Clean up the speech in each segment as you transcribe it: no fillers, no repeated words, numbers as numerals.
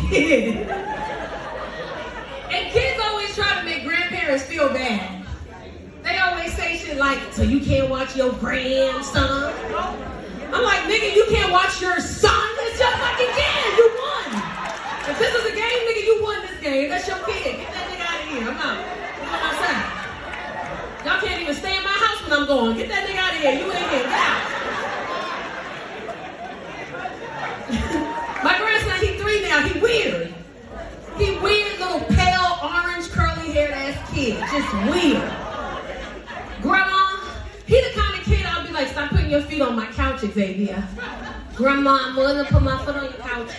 kid. And kids always try to make grandparents feel bad. They always say shit like, so you can't watch your grandson? I'm like, nigga, you can't watch your son? It's your fucking kid. You won. If this is a game, nigga, you won this game. That's your kid. Get that nigga out of here. I'm out. I'm outside. Y'all can't even stay in my house when I'm going. Get that nigga out of here. You ain't here. Get out. My grandson, he's 3 now. He weird. He weird, little pale, orange, curly-haired ass kid. Just weird. Grandma, he the kind of kid I'll be like, stop putting your feet on my couch, Xavier. Grandma, I'm willing to put my foot on your couch.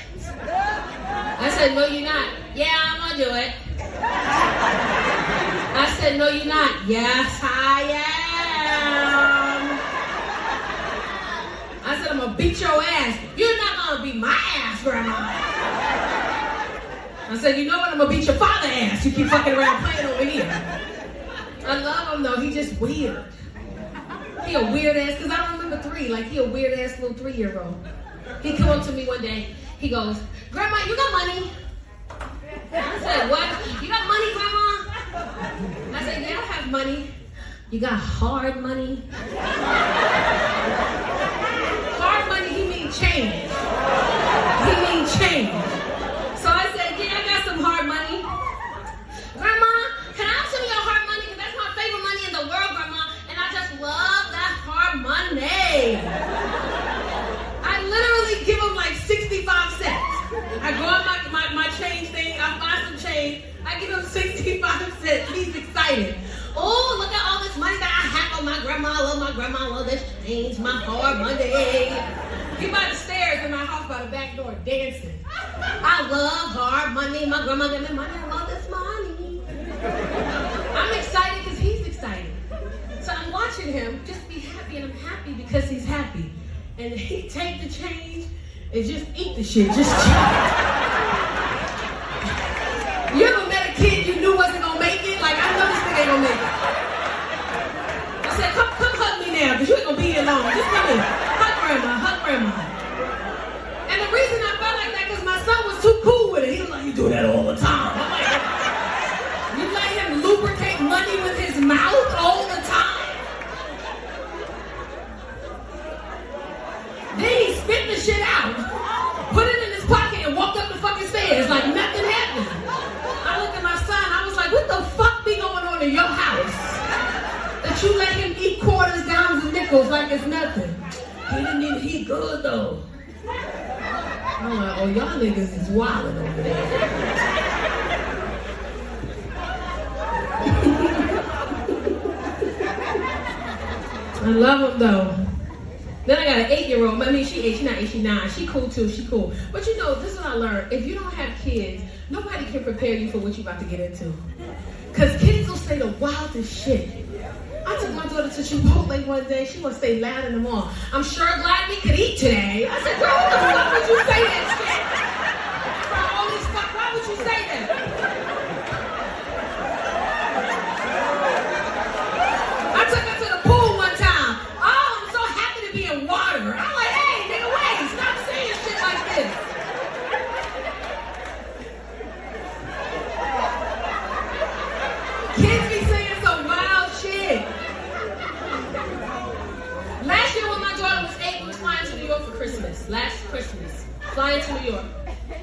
I said, no, you're not. Yeah, I'm gonna do it. I said, no, you're not. Yes, I am. I said, I'm gonna beat your ass. You're not gonna beat my ass, Grandma. I said, you know what? I'm gonna beat your father's ass. You keep fucking around playing over here. I love him though. He just weird. He a weird ass, because I don't remember 3. Like, he a weird ass little 3-year-old. He come up to me one day. He goes, Grandma, you got money? I said, what? You got money, Grandma? I said, yeah, I have money. You got hard money? Hard money, he mean change. He mean change. So I said, yeah, I got some hard money. Grandma, can I have some of your hard money? Because that's my favorite money in the world, Grandma. And I just love that hard money. I literally give him like 65 cents. I go on my change thing, I buy some change, I give him 65 cents. He's excited. Oh, look at all this money that I have on my grandma. I love my grandma. I love this change, my hard money. He by the stairs in my house by the back door dancing. I love hard money. My grandma gave me money. I love this money. I'm excited because he's excited. So I'm watching him just be happy, and I'm happy because he's happy. And he take the change and just eat the shit. Just You ever met a kid you knew wasn't gonna make it? Like, I know this thing ain't gonna make it. I said, come hug me now, because you ain't gonna be here long. Just come here. Hug grandma. And the reason I felt like that, because my son was too cool with it. He was like, you do that all the time. I'm like, you let him lubricate money with his mouth all the time? Then he spit the shit out, put it in his pocket, and walked up the fucking stairs like nothing happened. I looked at my son, I was like, what the fuck be going on in your house? That you let him eat quarters, dimes, and nickels like it's nothing. He didn't even eat good though. I'm like, oh, y'all niggas is wildin' over there. I love him though. Then I got an 8-year-old. I mean, she's not 8, she's 9. She cool too, she cool. But you know, this is what I learned. If you don't have kids, nobody can prepare you for what you're about to get into. Because kids will say the wildest shit. I took my daughter to Chipotle one day. She want to stay loud in the mall. I'm sure glad we could eat today. I said, girl, what the fuck would you say that shit? For all this fuck, why would you say that? I took her to the pool one time. Oh, I'm so happy to be in water. I'm like, hey, nigga, wait, stop saying shit like this. Kids be saying some wild shit. Last year when my daughter was 8, we was flying to New York for Christmas. Last Christmas, flying to New York.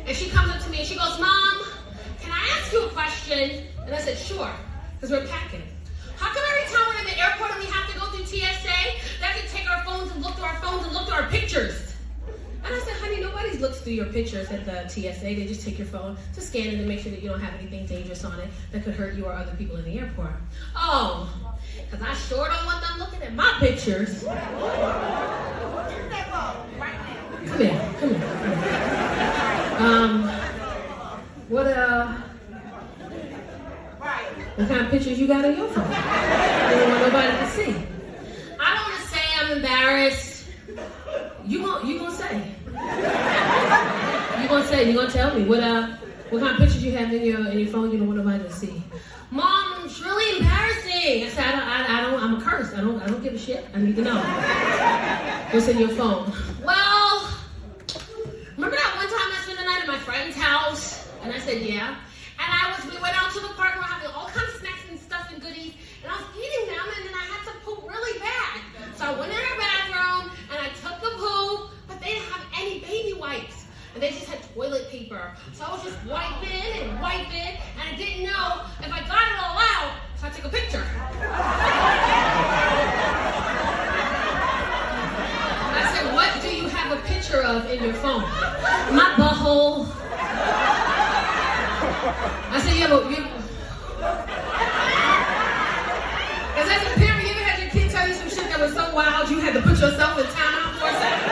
And she comes up to me and she goes, Mom, can I ask you a question? And I said, sure, because we're packing. How come every time we're in the airport and we have to go through TSA, they have to take our phones and look through our phones and look through our pictures? And I said, honey, nobody looks through your pictures at the TSA. They just take your phone to scan it and make sure that you don't have anything dangerous on it that could hurt you or other people in the airport. Oh, because I sure don't want them looking at my pictures. Come here. What kind of pictures you got on your phone? You don't want nobody to see. I don't want to say I'm embarrassed. You gonna say. You gonna tell me what kind of pictures you have in your phone you don't want nobody to see. Mom, it's really embarrassing. I said, I'm a curse. I don't give a shit. I need to know. What's in your phone? Well, remember that one time I spent the night at my friend's house? house? And I said, yeah. And we went out to the park, we were having all kinds of snacks and stuff and goodies, and I was eating them, and then I had to poop really bad. So I went in her bathroom, and I took the poop, but they didn't have any baby wipes, and they just had toilet paper. So I was just wiping, and I didn't know if I got it all out, so I took a picture. I said, what do you have a picture of in your phone? My butthole. I said, yeah, but you... Because as a parent, you ever had your kid tell you some shit that was so wild you had to put yourself in timeout for a second?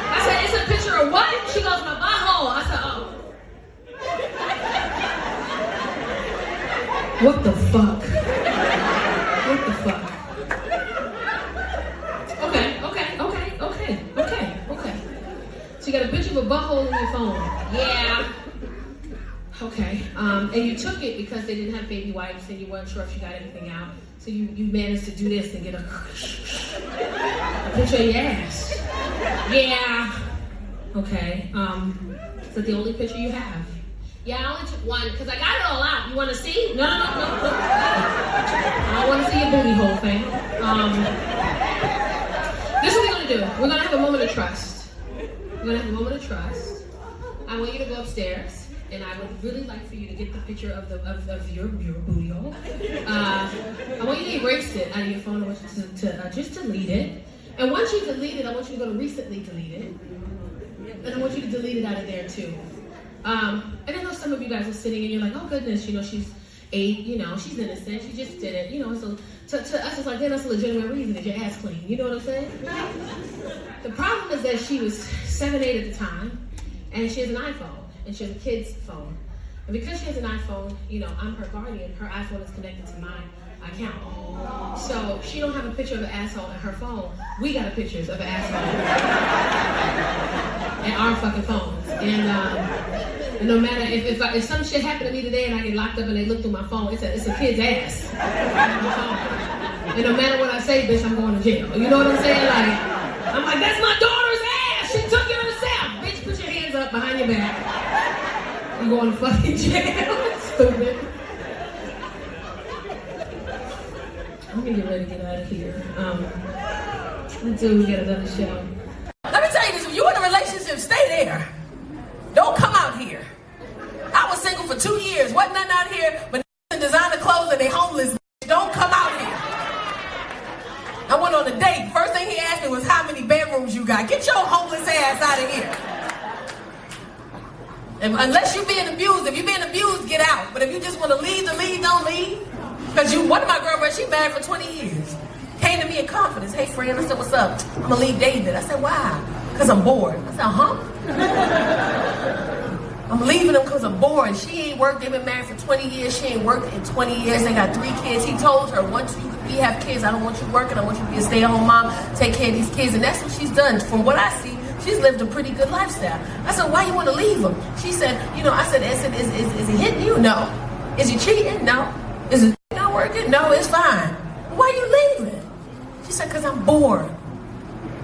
I said, it's a picture of what? She goes, my butthole. I said, oh. What the fuck? What the fuck? Okay. So you got a picture of a butthole in your phone. Yeah. Okay. And you took it because they didn't have baby wipes and you weren't sure if you got anything out. So you managed to do this and get a picture of your ass. Yeah. Okay. Is that the only picture you have? Yeah, I only took one because I got it all out. You want to see? No. I want to see your booty hole, fam. This is what we're going to do. We're going to have a moment of trust. I want you to go upstairs, and I would really like for you to get the picture of your booty hole. I want you to erase it out of your phone. I want you to just delete it. And once you delete it, I want you to go to recently deleted. And I want you to delete it out of there too. And I know some of you guys are sitting and you're like, oh goodness, she's 8, she's innocent, she just did it, so to us it's like, that's a legitimate reason that your ass clean, you know what I'm saying? The problem is that she was 7, 8 at the time, and she has an iPhone, and she has a kid's phone. And because she has an iPhone, I'm her guardian, her iPhone is connected to my account. So she don't have a picture of an asshole in her phone. We got pictures of an asshole in our fucking phones. And no matter if some shit happened to me today and I get locked up and they look through my phone, it's a kid's ass. And no matter what I say, bitch, I'm going to jail. You know what I'm saying? I'm like, that's my daughter's ass. She took it herself. Bitch, put your hands up behind your back. You're going to fucking jail. Stupid. I'm gonna get ready to get out of here. Until we get another show. Let me tell you this, if you're in a relationship, stay there. Don't come out here. I was single for 2 years. Wasn't nothing out here but designer clothes and they homeless. Don't come out here. I went on a date. First thing he asked me was how many bedrooms you got. Get your homeless ass out of here. And unless you're being abused, if you're being abused, get out. But if you just want to leave, don't leave. Because one of my girlfriends, she married for 20 years. Came to me in confidence. Hey, friend, I said, what's up? I'm going to leave David. I said, why? Because I'm bored. I said, huh? I'm leaving him because I'm bored. She ain't worked. They've been married for 20 years. She ain't worked in 20 years. They got 3 kids. He told her, once we have kids, I don't want you working. I want you to be a stay-at-home mom, take care of these kids. And that's what she's done. From what I see, she's lived a pretty good lifestyle. I said, why you want to leave him? She said, I said, is he hitting you? No. Is he cheating? No. Is it not working? No, it's fine. Why are you leaving? She said, because I'm bored.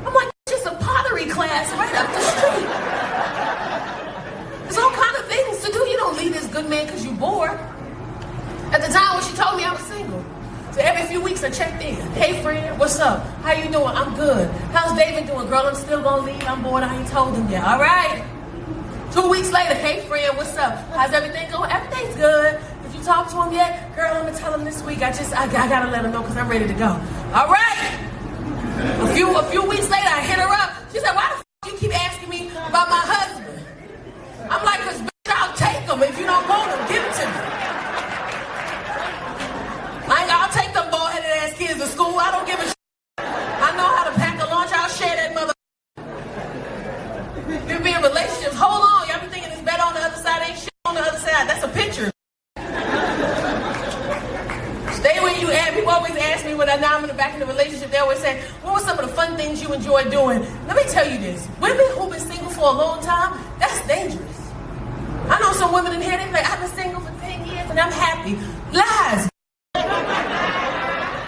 I'm like, it's just a pottery class right up the street. There's all kind of things to do. You don't leave this good man because you're bored. At the time when she told me I was single. So every few weeks I checked in. Hey friend, what's up? How you doing? I'm good. How's David doing? Girl, I'm still gonna leave. I'm bored. I ain't told him yet. All right. 2 weeks later, hey friend, what's up? How's everything going? Everything's good. Did you talk to him yet? Girl, I'm gonna tell him this week. I gotta let him know because I'm ready to go. All right. A few weeks later, I hit her up. She said, why the f you keep asking me about my husband? I'm like, because bitch, I'll take him. If you don't want him, give him to me. I'll take them bald-headed ass kids to school. I don't give a shit. I know how to pack a lunch. I'll share that mother. You be in relationships. Hold on. Y'all be thinking it's better on the other side. Ain't shit on the other side. That's a picture. Stay where you at. People always ask me when I'm back in the relationship, they always say, what were some of the fun things you enjoy doing? Let me tell you this. Women who've been single for a long time, that's dangerous. I know some women in here, they be like, I've been single for 10 years and I'm happy. Lies.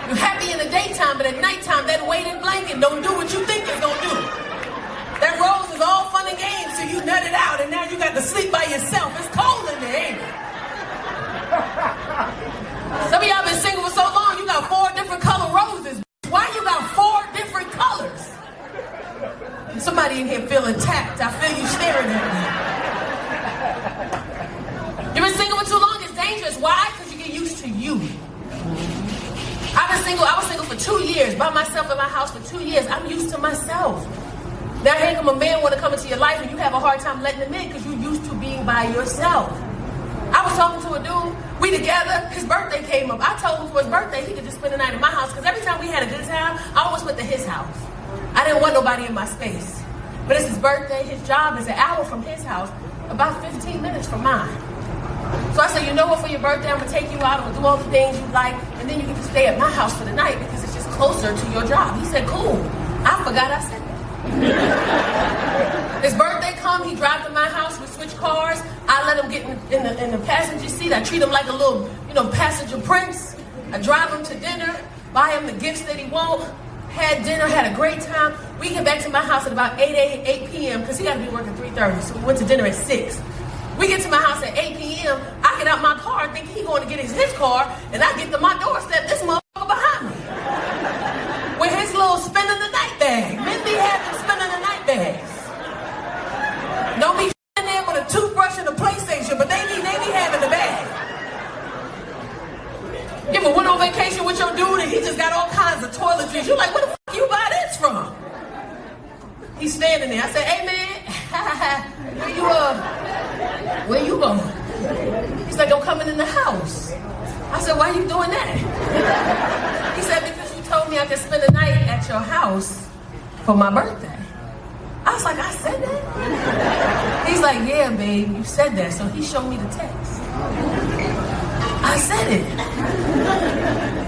You're happy in the daytime, but at nighttime, that weighted blanket don't do what you think it's gonna do. That rose is all fun and games to you nutted out and now you got to sleep by yourself. It's cold in there, ain't it? Some of y'all been single for so long, you got 4 different color roses. Why you got 4 different colors? Somebody in here feeling tapped. I feel you staring at me. You've been single for too long, it's dangerous. Why? Because you get used to you. I was single for 2 years, by myself in my house for 2 years. I'm used to myself. Now here come a man want to come into your life and you have a hard time letting him in because you're used to being by yourself. I was talking to a dude, we together, his birthday came up. I told him for his birthday he could just spend the night in my house because every time we had a good time, I always went to his house. I didn't want nobody in my space. But it's his birthday, his job is an hour from his house, about 15 minutes from mine. So I said, you know what, for your birthday, I'm gonna take you out, I'm gonna do all the things you like, and then you get to stay at my house for the night because it's just closer to your job. He said, cool. I forgot I said that. His birthday come, he drives to my house, we switch cars, I let him get in the passenger seat, I treat him like a little, passenger prince. I drive him to dinner, buy him the gifts that he wants, had dinner, had a great time. We get back to my house at about 8 p.m. because he got to be working 3:30, so we went to dinner at 6. We get to my house at 8 p.m. I get out my car thinking he's going to get his car, and I get to my doorstep, this motherfucker behind me. With his little spinning the night bag. Men be having spinning the night bags. Don't be in there with a toothbrush and a PlayStation, but they be having the bag. You ever went on vacation with your dude and he just got all kinds of toiletries. You're like, where the fuck you buy this from? He's standing there. I said, hey man, where you going? He's like, I'm coming in the house. I said, why are you doing that? He said, because you told me I could spend the night at your house for my birthday. I was like, I said that? He's like, yeah, babe, you said that. So he showed me the text. I said it.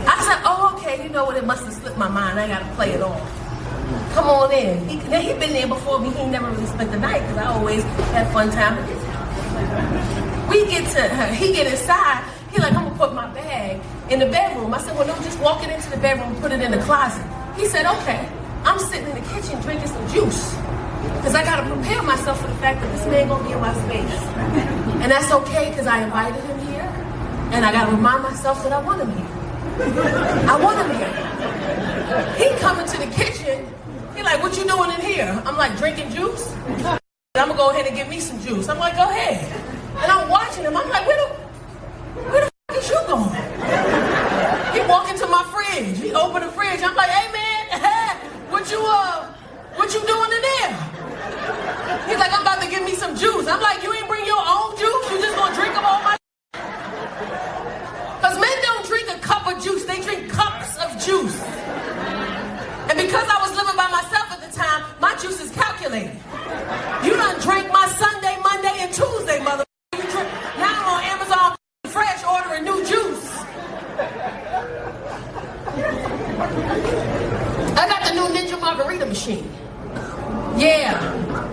I said, oh, okay, you know what? It must have slipped my mind. I got to play it off. Come on in. He'd been there before me. He never really spent the night because I always had fun time with his house. He get inside. He like, I'm going to put my bag in the bedroom. I said, well, no, just walk it into the bedroom and put it in the closet. He said, okay. I'm sitting in the kitchen drinking some juice because I got to prepare myself for the fact that this man going to be in my space. And that's okay because I invited him here and I got to remind myself that I want him here. I want him here. He coming to the kitchen. He like, what you doing in here? I'm like, drinking juice. I'm going to go ahead and get me some juice. I'm like, go ahead. And I'm watching him. I'm like, where the fuck is you going? He walk into my fridge. He open the fridge. I'm like, hey man, what you doing in there? He's like, I'm about to get me some juice. I'm like, you ain't bring your own juice? You just gonna drink them all my? Because men don't drink a cup of juice. They drink cups of juice. And because I was living by myself at the time, my juice is calculated. You done drank my Sunday, Monday, and Tuesday, mother. Now I'm on Amazon Fresh ordering new juice. I got the new Ninja Margarita machine. Yeah.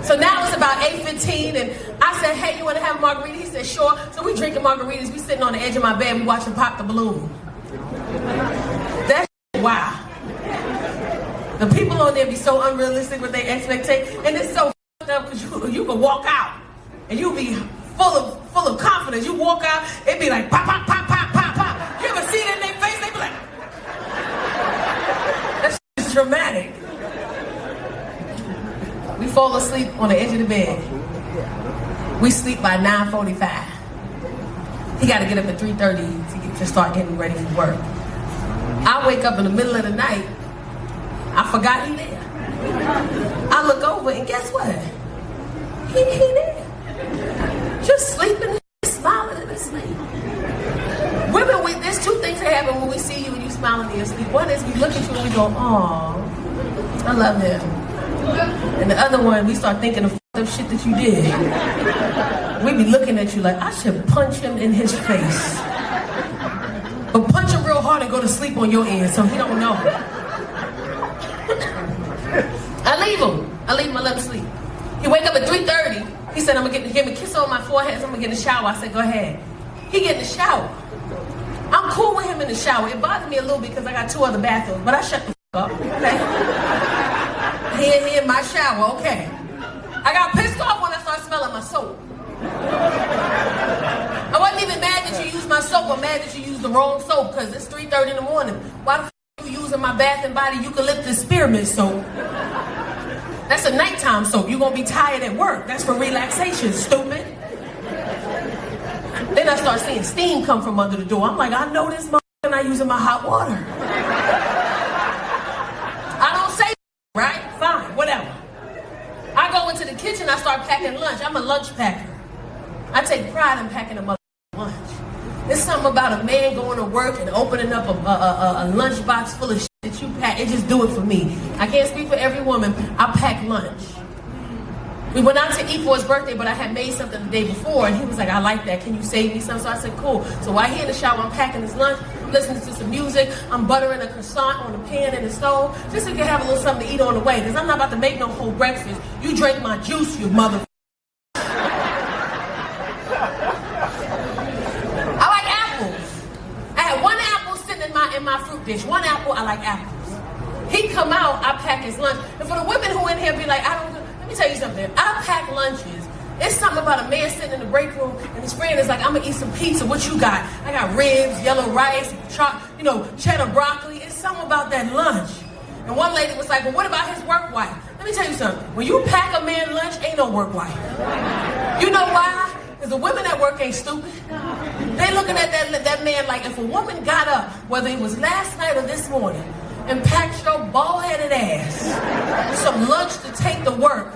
So now it's about 8:15 and I said, hey, you want to have a margarita? He said, sure. So we drinking margaritas. We sitting on the edge of my bed. We watching Pop the Balloon. That's wow. The people on there be so unrealistic with their expectations. And it's so fucked up because you can walk out and you be full of confidence. You walk out, it be like pop, pop, pop, pop, pop, pop. You ever see it in their face? They be like, that's dramatic. We fall asleep on the edge of the bed. We sleep by 9:45. He got to get up at 3:30 to start getting ready for work. I wake up in the middle of the night. I forgot he there. I look over and guess what? He there. Just sleeping and smiling in his sleep. Women, there's two things that happen when we see you and you smiling in your sleep. One is we look at you and we go, "Aw, I love him." And the other one, we start thinking of fucked up shit that you did. We be looking at you like, I should punch him in his face. But punch him real hard and go to sleep on your end so he don't know. I leave him, I let him sleep. He wake up at 3:30. He said, I'm gonna give him a kiss on my forehead, so I'm gonna get in the shower. I said, go ahead. He get in the shower. I'm cool with him in the shower. It bothered me a little because I got 2 other bathrooms, but I shut the fuck up, okay? He in my shower, okay. I got pissed off when I started my soap. I wasn't even mad that you used my soap. I'm mad that you used the wrong soap because it's 3:30 in the morning. Why the f*** are you using my Bath and Body eucalyptus spearmint soap? That's a nighttime soap. You're going to be tired at work. That's for relaxation, stupid. Then I start seeing steam come from under the door. I'm like, I know this motherfucker not using my hot water. I don't say right? Fine, whatever. I go into the kitchen, I start packing lunch. I'm a lunch packer. I take pride in packing a motherfucking lunch. There's something about a man going to work and opening up a lunch box full of shit that you pack. It just do it for me. I can't speak for every woman. I pack lunch. We went out to eat for his birthday, but I had made something the day before, and he was like, I like that. Can you save me some? So I said, cool. So while he in the shower, I'm packing his lunch, listening to some music. I'm buttering a croissant on the pan in the stove, just so you can have a little something to eat on the way, because I'm not about to make no whole breakfast. You drink my juice, you mother. I like apples. I had one apple sitting in my fruit dish. One apple, I like apples. He come out, I pack his lunch. And for the women who in here be like, let me tell you something. I pack lunches. It's something about a man sitting in the break room and his friend is like, I'm gonna eat some pizza. What you got? I got ribs, yellow rice, cheddar broccoli. It's something about that lunch. And one lady was like, well, what about his work wife? Let me tell you something. When you pack a man lunch, ain't no work wife. You know why? Because the women at work ain't stupid. They looking at that man like, if a woman got up, whether it was last night or this morning, and packed your bald-headed ass some lunch to take to work,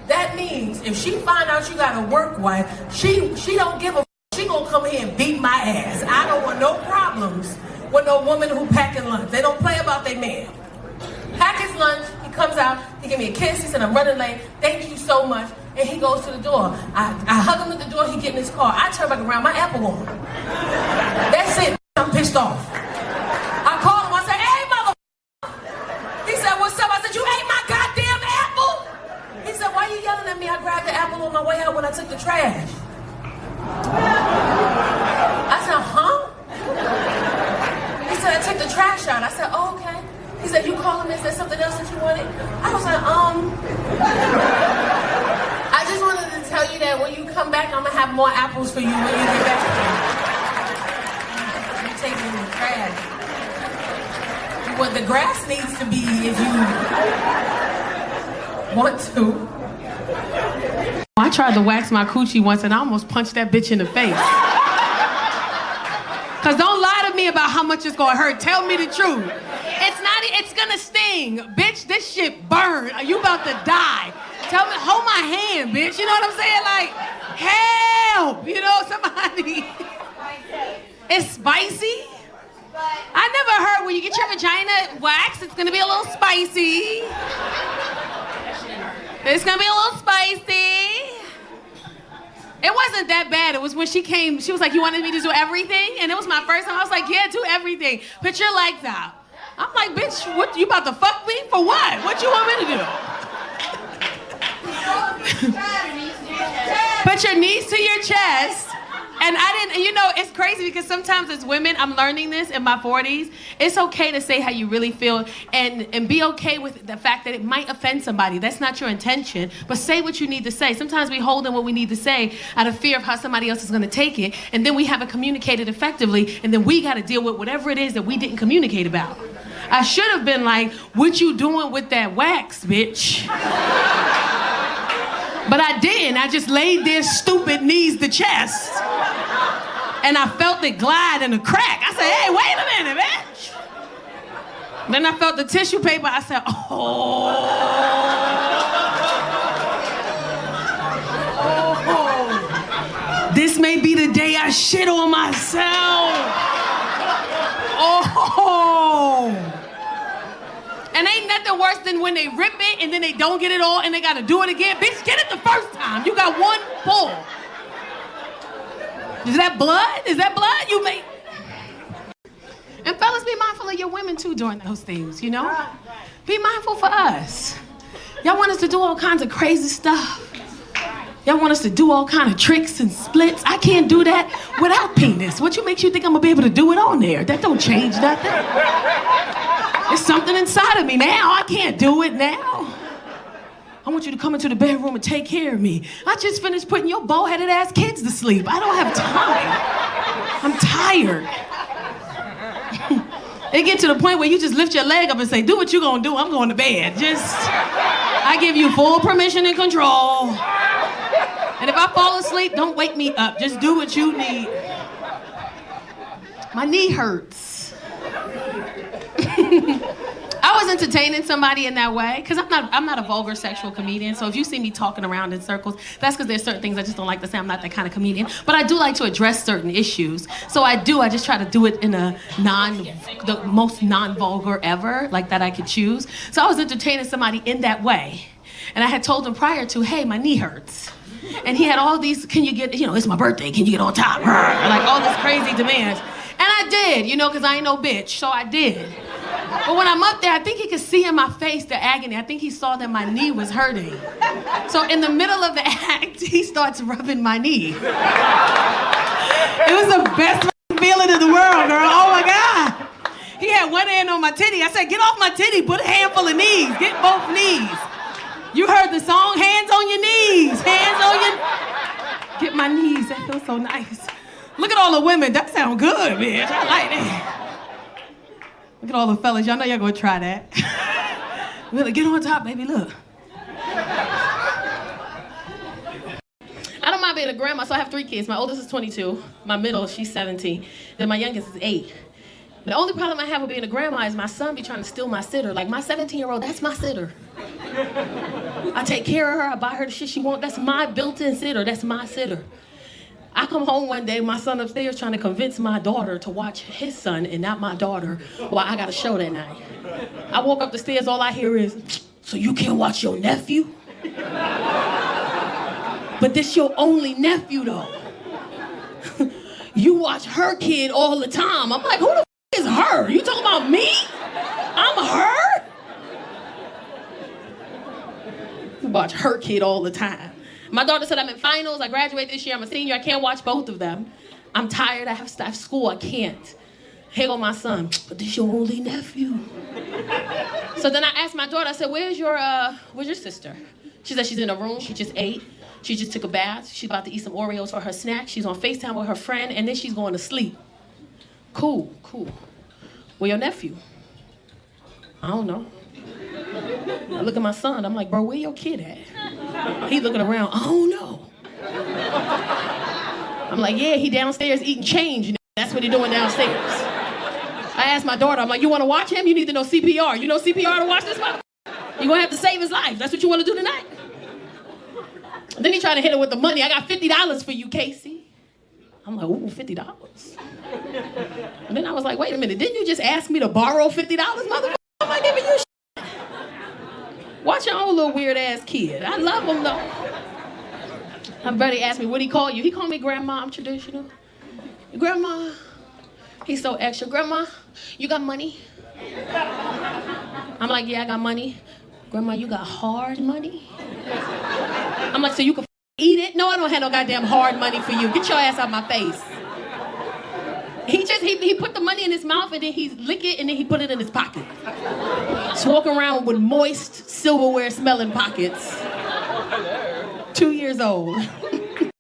that means if she find out you got a work wife, she don't give a f***. She gonna come here and beat my ass. I don't want no problems with no woman who packing lunch. They don't play about their man. Pack his lunch, he comes out, he give me a kiss, he said, I'm running late, thank you so much, and he goes to the door. I hug him at the door, he get in his car. I turn back around, my apple on. That's it, I'm pissed off. I call him, I say, hey, mother. He said, what's up? I said, you ate my goddamn apple? He said, why are you yelling at me? I grabbed the apple on my way out when I took the trash. I said, huh? He said, I took the trash out. I said, oh, okay. He said, you call him, is there something else that you wanted? I was like, I just wanted to tell you that when you come back, I'm gonna have more apples for you when you get back. You take me in the trash. What the grass needs to be if you want to. I tried to wax my coochie once and I almost punched that bitch in the face. Cause don't lie to me about how much it's gonna hurt. Tell me the truth. It's gonna sting. Bitch, this shit burn. Are you about to die? Tell me, hold my hand, bitch. You know what I'm saying? Like, help, somebody. It's spicy. I never heard when you get your vagina waxed, it's gonna be a little spicy. It's gonna be a little spicy. It wasn't that bad. It was when she came, she was like, you wanted me to do everything? And it was my first time. I was like, yeah, do everything. Put your legs out. I'm like, bitch, what, you about to fuck me? For what? What you want me to do? Put your knees to your chest. And I didn't, it's crazy because sometimes as women, I'm learning this in my 40s, it's okay to say how you really feel and be okay with the fact that it might offend somebody. That's not your intention, but say what you need to say. Sometimes we hold in what we need to say out of fear of how somebody else is gonna take it, and then we haven't communicated effectively, and then we gotta deal with whatever it is that we didn't communicate about. I should have been like, what you doing with that wax, bitch? But I didn't. I just laid there stupid knees to chest. And I felt it glide in a crack. I said, hey, wait a minute, bitch. Then I felt the tissue paper. I said, oh. This may be the day I shit on myself. Oh. And ain't nothing worse than when they rip it and then they don't get it all and they gotta do it again. Bitch, get it the first time. You got one pull. Is that blood? Is that blood? You may. And fellas, be mindful of your women too during those things, Be mindful for us. Y'all want us to do all kinds of crazy stuff. Y'all want us to do all kinds of tricks and splits. I can't do that without penis. What makes you think I'm gonna be able to do it on there? That don't change nothing. There's something inside of me now. I can't do it now. I want you to come into the bedroom and take care of me. I just finished putting your bald-headed ass kids to sleep. I don't have time. I'm tired. It get to the point where you just lift your leg up and say, do what you gonna do, I'm going to bed. I give you full permission and control. And if I fall asleep, don't wake me up. Just do what you need. My knee hurts. I was entertaining somebody in that way, because I'm not a vulgar sexual comedian, so if you see me talking around in circles, that's because there's certain things I just don't like to say. I'm not that kind of comedian, but I do like to address certain issues. So I just try to do it in the most non-vulgar ever, like that I could choose. So I was entertaining somebody in that way, and I had told him prior to, hey, my knee hurts. And he had all these, can you get, it's my birthday, can you get on top? Like all this crazy demands. And I did, because I ain't no bitch, so I did. But when I'm up there, I think he could see in my face the agony. I think he saw that my knee was hurting. So in the middle of the act, he starts rubbing my knee. It was the best feeling in the world, girl. Oh my God. He had one hand on my titty. I said, get off my titty, put a handful of knees, get both knees. You heard the song, hands on your knees, hands on your... Get my knees, that feels so nice. Look at all the women, that sound good, bitch, I like that. Look at all the fellas, y'all know y'all gonna try that. Really, get on top, baby, look. I don't mind being a grandma, so I have 3 kids. My oldest is 22, my middle, she's 17, then my youngest is 8. The only problem I have with being a grandma is my son be trying to steal my sitter. Like my 17-year-old, that's my sitter. I take care of her, I buy her the shit she wants. That's my built-in sitter, that's my sitter. I come home one day, my son upstairs trying to convince my daughter to watch his son and not my daughter while I got a show that night. I walk up the stairs, all I hear is, so you can't watch your nephew? But this your only nephew though. You watch her kid all the time. I'm like, who the is her? You talking about me? I'm her? You watch her kid all the time. My daughter said I'm in finals, I graduate this year, I'm a senior, I can't watch both of them. I'm tired, I have school, I can't. Here go my son, but this your only nephew. So then I asked my daughter, I said, where's your sister? She said she's in a room, she just ate. She just took a bath, she's about to eat some Oreos for her snack, she's on FaceTime with her friend, and then she's going to sleep. Cool. Where your nephew? I don't know. I look at my son, I'm like, bro, where your kid at? He looking around, I don't know. I'm like, yeah, he downstairs eating change. That's what he doing downstairs. I asked my daughter, I'm like, you want to watch him? You need to know CPR. You know CPR to watch this motherfucker? You're going to have to save his life. That's what you want to do tonight? Then he tried to hit her with the money. I got $50 for you, Casey. I'm like, ooh, $50. And then I was like, wait a minute, didn't you just ask me to borrow $50, motherfucker? I'm not giving you shit. Watch your own little weird ass kid. I love him though. My buddy asked me, what'd he call you? He called me Grandma, I'm traditional. Grandma. He's so extra. Grandma, you got money? I'm like, yeah, I got money. Grandma, you got hard money? I'm like, so you can eat it? No, I don't have no goddamn hard money for you. Get your ass out my face. He put the money in his mouth and then he lick it and then he put it in his pocket. Just walk around with moist silverware smelling pockets. 2 years old.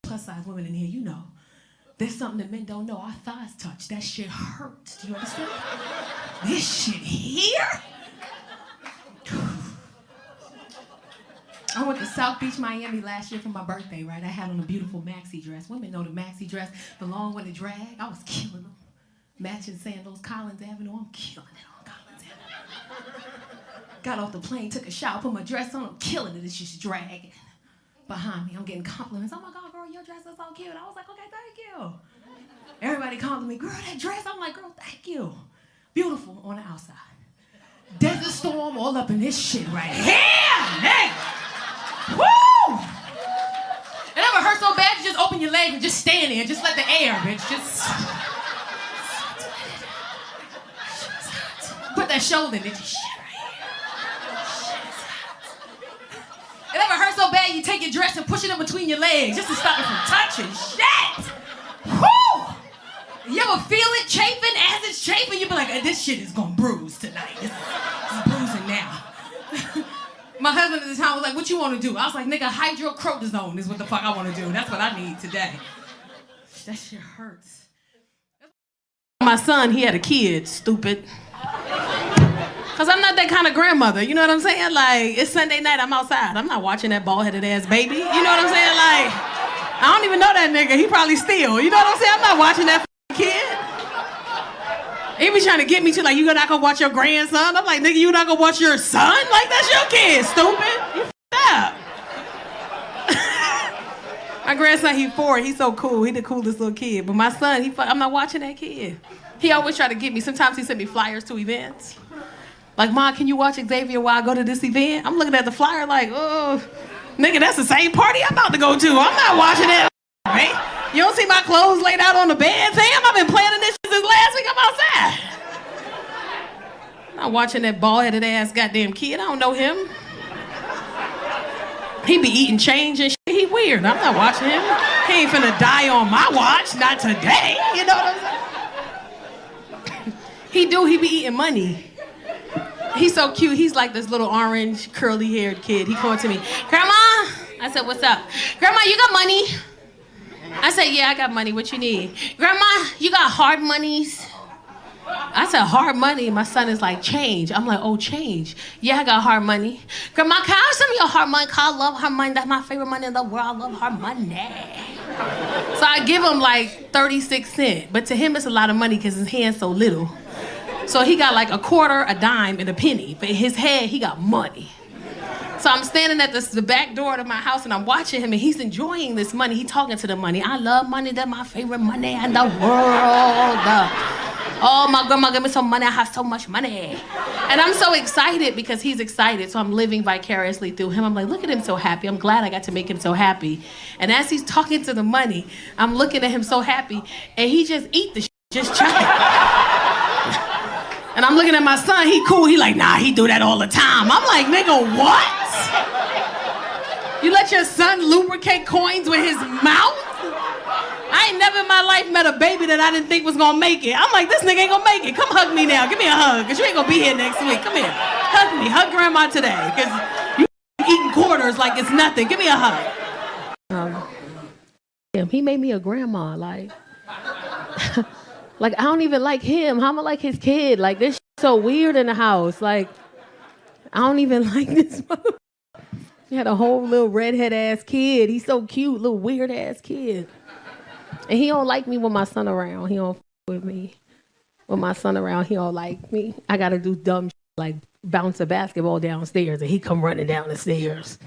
Plus size women in here, you know. There's something that men don't know. Our thighs touch. That shit hurts. Do you understand? This shit here? I went to South Beach, Miami last year for my birthday, right? I had on a beautiful maxi dress. Women know the maxi dress, the long with the drag. I was killing them. Matching sandals, Collins Avenue. I'm killing it on Collins Avenue. Got off the plane, took a shower, put my dress on. I'm killing it. It's just dragging. Behind me, I'm getting compliments. Oh my God, girl, your dress is so cute. I was like, okay, thank you. Everybody calling me, girl, that dress. I'm like, girl, thank you. Beautiful on the outside. Desert storm all up in this shit right here. Hey! Woo! It never hurt so bad, you just open your leg and just stand there. Just let the air, bitch. Just... Put that shoulder in it. Just shit right here. Shit is hot. It never hurt so bad, you take your dress and push it in between your legs just to stop it from touching. Shit! Woo! You ever feel it chafing? As it's chafing, you be like, this shit is gonna bruise tonight. It's bruising now. My husband at the time was like, what you want to do? I was like, nigga, hydrocortisone is what the fuck I want to do. That's what I need today. That shit hurts. My son, he had a kid, stupid. Cause I'm not that kind of grandmother, you know what I'm saying? Like, it's Sunday night, I'm outside. I'm not watching that bald-headed ass baby, you know what I'm saying? Like, I don't even know that nigga, he probably still, you know what I'm saying? I'm not watching that kid. He be trying to get me to like, you not gonna watch your grandson? I'm like, nigga, you not gonna watch your son? Like, that's your kid, stupid. You up. My grandson, he 4, he's so cool. He the coolest little kid. But my son, I'm not watching that kid. He always try to get me. Sometimes he send me flyers to events. Like, Ma, can you watch Xavier while I go to this event? I'm looking at the flyer like, oh, nigga, that's the same party I'm about to go to. I'm not watching that, right? You don't see my clothes laid out on the bed, Sam? I've been planning this shit since last week. I'm outside. I'm not watching that bald-headed ass goddamn kid. I don't know him. He be eating change and shit. He weird. I'm not watching him. He ain't finna die on my watch. Not today. You know what I'm saying? He be eating money. He's so cute. He's like this little orange, curly-haired kid. He called to me, Grandma. I said, what's up? Grandma, you got money? I said, yeah, I got money. What you need? Grandma, you got hard monies? I said, hard money? My son is like, change. I'm like, oh, change. Yeah, I got hard money. Grandma, can I have some of your hard money? Cause I love hard money. That's my favorite money in the world. I love hard money. So I give him like 36 cents. But to him, it's a lot of money because his hand's so little. So he got like a quarter, a dime, and a penny. But in his head, he got money. So I'm standing at the back door of my house and I'm watching him and he's enjoying this money. He's talking to the money. I love money. That's my favorite money in the world. Oh, my grandma gave me some money. I have so much money. And I'm so excited because he's excited. So I'm living vicariously through him. I'm like, look at him so happy. I'm glad I got to make him so happy. And as he's talking to the money, I'm looking at him so happy and he just eat the shit, just chuck And I'm looking at my son, he cool. He like, nah, he do that all the time. I'm like, nigga, what? You let your son lubricate coins with his mouth? I ain't never in my life met a baby that I didn't think was gonna make it. I'm like, this nigga ain't gonna make it. Come hug me now. Give me a hug, because you ain't gonna be here next week. Come here. Hug me. Hug grandma today, because you eating quarters like it's nothing. Give me a hug. Damn, he made me a grandma, like... Like, I don't even like him. How am I like his kid? Like, this shit's so weird in the house. Like, I don't even like this mother. He had a whole little redhead-ass kid. He's so cute, little weird-ass kid. And he don't like me with my son around. He don't f with me. With my son around, he don't like me. I got to do dumb shit, like bounce a basketball downstairs, and he come running down the stairs.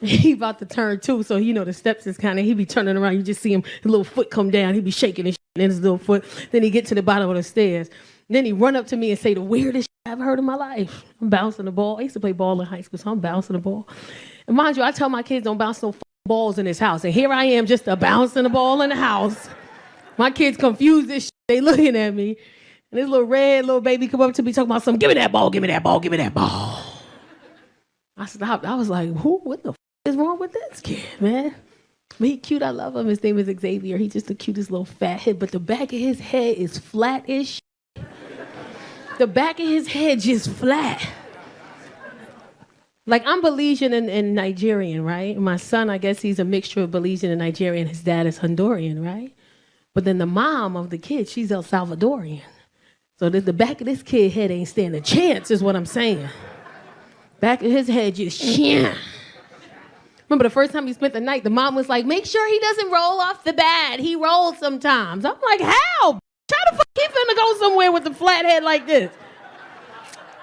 He about to turn 2, so you know the steps is kind of, he be turning around. You just see him, his little foot come down. He be shaking his shit in his little foot. Then he get to the bottom of the stairs. Then he run up to me and say the weirdest shit I've heard in my life. I'm bouncing the ball. I used to play ball in high school, so I'm bouncing the ball. And mind you, I tell my kids don't bounce no balls in this house. And here I am just a bouncing the ball in the house. My kids confused this shit. They looking at me. And this little red little baby come up to me talking about something. Give me that ball, give me that ball, give me that ball. I stopped. I was like, what the is wrong with this kid, man? But he cute, I love him. His name is Xavier. He's just the cutest little fat head, but the back of his head is flat as shit. The back of his head just flat. Like, I'm Belizean and Nigerian, right? My son, I guess he's a mixture of Belizean and Nigerian. His dad is Honduran, right? But then the mom of the kid, she's El Salvadorian. So the back of this kid's head ain't stand a chance, is what I'm saying. Back of his head just, yeah. Remember the first time he spent the night, the mom was like, make sure he doesn't roll off the bed. He rolls sometimes. I'm like, how? How the fuck he finna go somewhere with a flat head like this?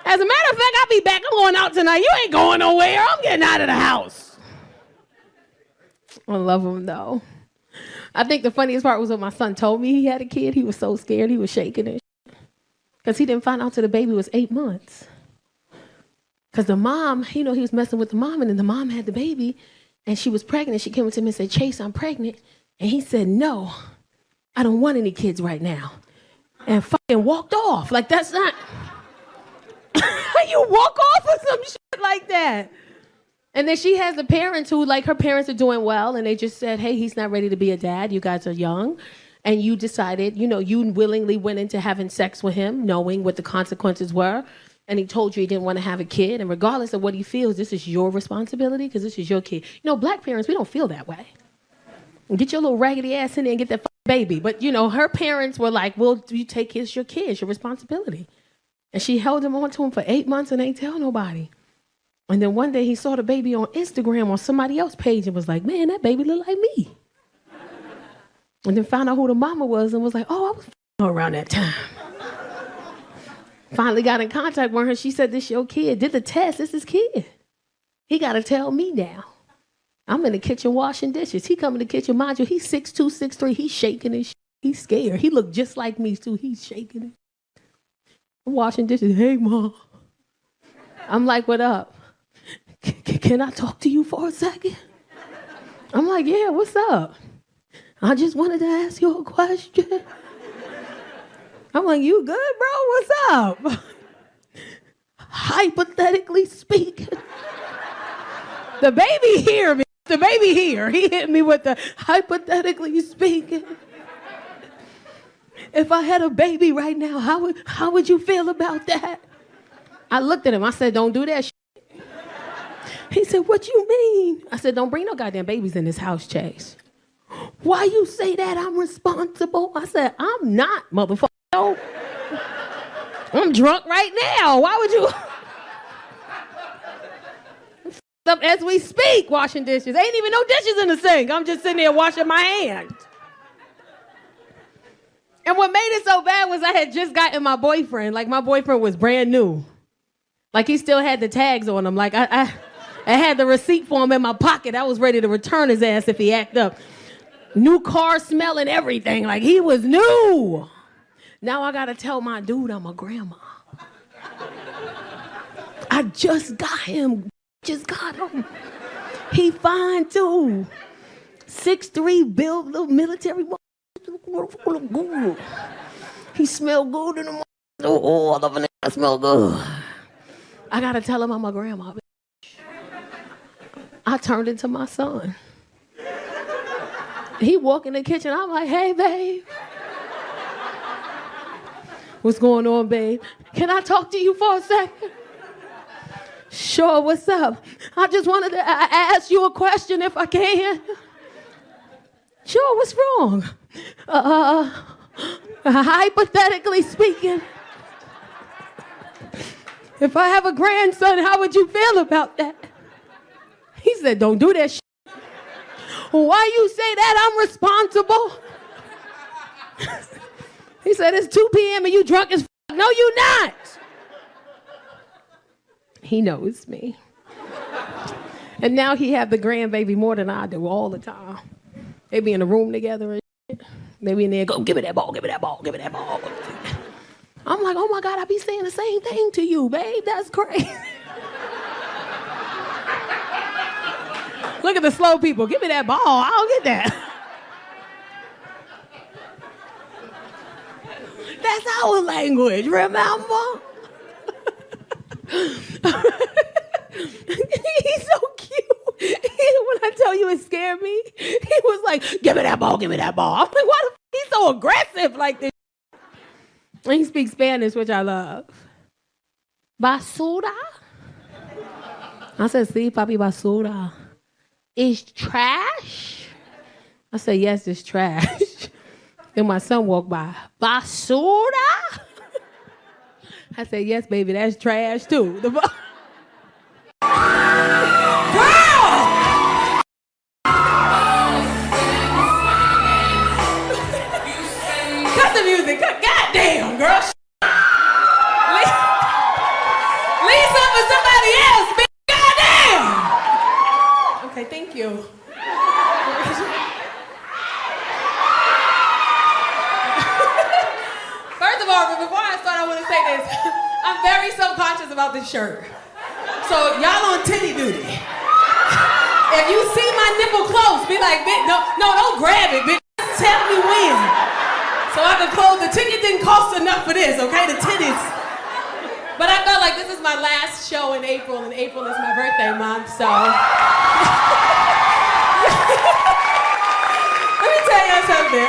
As a matter of fact, I'll be back. I'm going out tonight. You ain't going nowhere. I'm getting out of the house. I love him, though. I think the funniest part was when my son told me he had a kid. He was so scared. He was shaking and shit. Because he didn't find out till the baby was 8 months. Because the mom, he was messing with the mom, and then the mom had the baby, and she was pregnant. She came up to him and said, Chase, I'm pregnant. And he said, no, I don't want any kids right now. And fucking walked off. Like, that's not... You walk off with some shit like that. And then she has the parents who, like, her parents are doing well, and they just said, hey, he's not ready to be a dad. You guys are young. And you decided, you willingly went into having sex with him, knowing what the consequences were. and he told you he didn't want to have a kid, and regardless of what he feels, this is your responsibility because this is your kid. You know, black parents, we don't feel that way. Get your little raggedy ass in there and get that baby. But, you know, her parents were like, well, you take care of your kids, your responsibility. And she held him on to him for 8 months and ain't tell nobody. And then one day he saw the baby on Instagram on somebody else's page and was like, man, that baby look like me. And then found out who the mama was and was like, oh, I was around that time. Finally got in contact with her. She said, this your kid. Did the test. This is his kid. He got to tell me now. I'm in the kitchen washing dishes. He come in the kitchen, mind you, he's 6'2", 6'3". He's shaking and he's scared. He looked just like me, too. He's shaking it. I'm washing dishes. Hey, Mom. I'm like, what up? Can I talk to you for a second? I'm like, yeah, what's up? I just wanted to ask you a question. I'm like, you good, bro? What's up? Hypothetically speaking. The baby here, man. The baby here. He hit me with the hypothetically speaking. If I had a baby right now, how would you feel about that? I looked at him. I said, don't do that shit. He said, what you mean? I said, don't bring no goddamn babies in this house, Chase. Why you say that I'm responsible? I said, I'm not, motherfucker. I'm drunk right now. Why would you? Up as we speak, washing dishes. Ain't even no dishes in the sink. I'm just sitting there washing my hands. And what made it so bad was I had just gotten my boyfriend. Like, my boyfriend was brand new. Like, he still had the tags on him. Like, I had the receipt for him in my pocket. I was ready to return his ass if he act up. New car smell and everything. Like, he was new. Now I got to tell my dude I'm a grandma. I just got him. Just got him. He fine, too. 6'3", built little military. He smell good in the morning. Oh, I love it. I smell good. I got to tell him I'm a grandma. I turned into my son. He walk in the kitchen. I'm like, hey, babe. What's going on, babe? Can I talk to you for a second? Sure, what's up? I just wanted to ask you a question if I can. Sure, what's wrong? Hypothetically speaking, if I have a grandson, how would you feel about that? He said, don't do that shit. Why you say that? I'm responsible. He said, it's 2 p.m. and you drunk as f***. No, you not. He knows me. And now he have the grandbaby more than I do all the time. They be in the room together and shit. They be in there, go, give me that ball, give me that ball, give me that ball. I'm like, oh my God, I be saying the same thing to you, babe. That's crazy. Look at the slow people. Give me that ball. I don't get that. That's our language, remember? He's so cute. When I tell you it scared me, he was like, give me that ball, give me that ball. I'm like, why the f*** he's so aggressive like this? And he speaks Spanish, which I love. Basura? I said, sí, papi, basura. Is trash? I said, yes, it's trash. Then my son walked by. Basura? I said, yes, baby, that's trash too. Girl! Cut the music. Goddamn, girl. Leave some for somebody else, bitch. Goddamn. Okay, thank you. First of all, before I start, I want to say this. I'm very self-conscious about this shirt. So y'all on titty duty. If you see my nipple close, be like, bitch, no, don't grab it, bitch. Tell me when. So I can close. The ticket didn't cost enough for this, okay? The titties. But I felt like this is my last show in April, and April is my birthday month, so. Let me tell y'all something.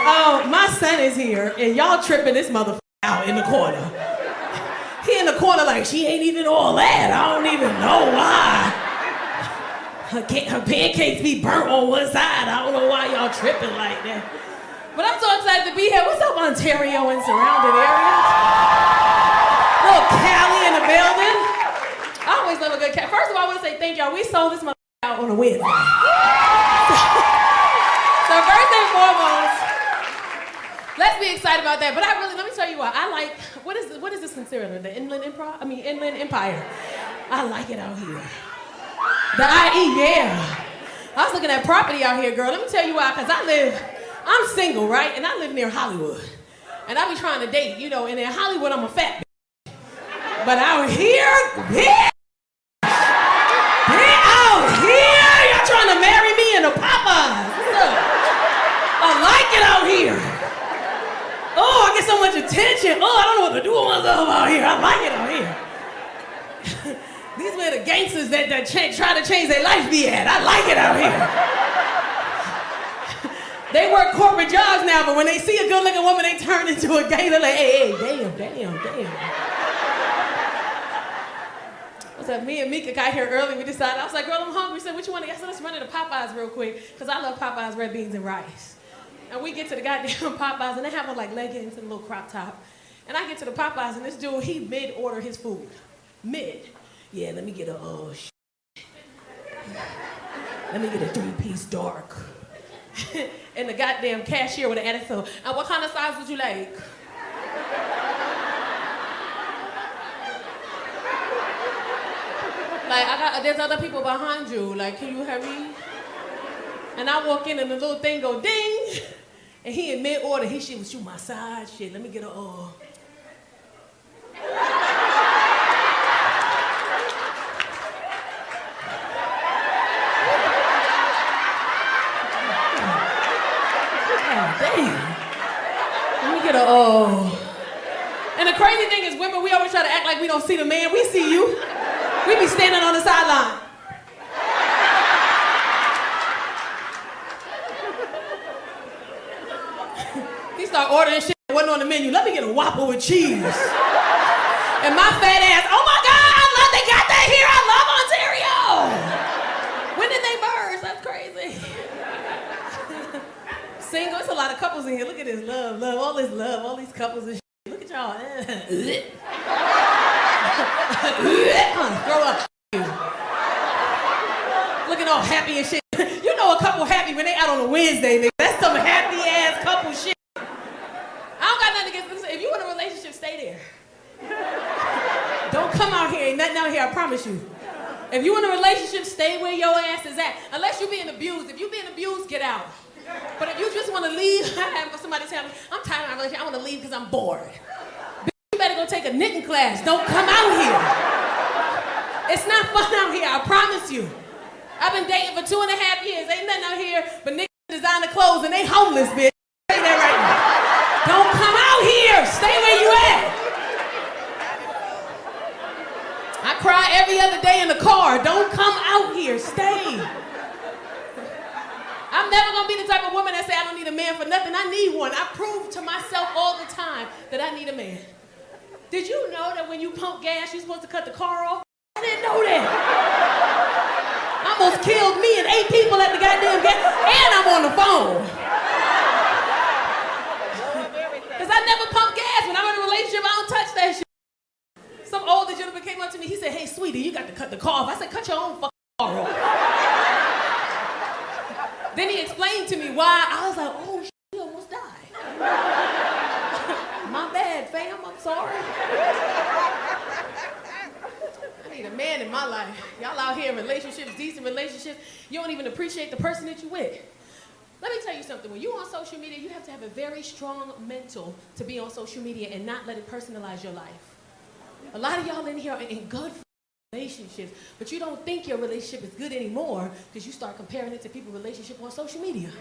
My son is here, and y'all tripping this motherfucker out in the corner. He in the corner like, she ain't even all that. I don't even know why. Her pancakes be burnt on one side. I don't know why y'all tripping like that. But I'm so excited to be here. What's up, Ontario and surrounding areas? Little Cali in the building. I always love a good cat. First of all, I want to say thank y'all. We sold this motherfucker out on a Wednesday. So first and foremost, let's be excited about that. But let me tell you what, I like, what is this considered? The Inland Empire. I like it out here. The IE, yeah. I was looking at property out here, girl. Let me tell you why, because I'm single, right? And I live near Hollywood. And I be trying to date, you know, and in Hollywood, I'm a fat bitch. But out here, bitch! Out here! Y'all trying to marry me in the Popeyes. What's up? I like it out here. Oh, I get so much attention. Oh, I don't know what to do with myself out here. I like it out here. These were the gangsters that try to change their life be at. I like it out here. They work corporate jobs now, but when they see a good-looking woman, they turn into a gang. They're like, hey, damn. What's up? Me and Mika got here early. We decided, I was like, girl, I'm hungry. She said, what you want to get? I said, let's run into Popeyes real quick, because I love Popeyes red beans and rice. And we get to the goddamn Popeyes, and they have on like leggings and a little crop top. And I get to the Popeyes, and this dude, he mid-order his food. Mid. Yeah, let me get a, let me get a 3-piece dark. And the goddamn cashier with an attitude. And what kind of size would you like? Like, there's other people behind you. Like, can you hurry? And I walk in and the little thing go ding. And he in mid-order, he should shoot my side. Shit, let me get a, And the crazy thing is, women, we always try to act like we don't see the man. We see you. We be standing on the sideline. He start ordering shit that wasn't on the menu. Let me get a Whopper with cheese. And my fat ass, oh my God, they got that here. I love Ontario. When did they merge? That's crazy. Single, it's a lot of couples in here. Look at this love, all these couples and shit. Look at y'all. Grow up. Looking all happy and shit. You know a couple happy when they out on a Wednesday, nigga. That's some happy ass couple shit. I don't got nothing against this. If you in a relationship, stay there. Don't come out here. Ain't nothing out here, I promise you. If you in a relationship, stay where your ass is at. Unless you being abused. If you being abused, get out. But if you just want to leave, somebody tell me, I'm tired of my relationship, I want to leave because I'm bored. You better go take a knitting class. Don't come out here. It's not fun out here, I promise you. I've been dating for 2.5 years. Ain't nothing out here but niggas designer clothes and they homeless, bitch. Say that right now. Don't come out here. Stay where you at. I cry every other day in the car. Don't come out here. Stay. I'm never gonna be the type of woman that say I don't need a man for nothing. I need one. I prove to myself all the time that I need a man. Did you know that when you pump gas, you're supposed to cut the car off? I didn't know that. Almost killed me and 8 people at the goddamn gas, and I'm on the phone. Because I never pump gas. When I'm in a relationship, I don't touch that shit. Some older gentleman came up to me, he said, hey, sweetie, you got to cut the car off. I said, cut your own fucking car off. Then he explained to me why. I was like, oh, shit, he almost died. My bad, fam, I'm sorry. I need a man in my life. Y'all out here in relationships, decent relationships, you don't even appreciate the person that you with. Let me tell you something. When you're on social media, you have to have a very strong mental to be on social media and not let it personalize your life. A lot of y'all in here are in good relationships, but you don't think your relationship is good anymore because you start comparing it to people's relationship on social media.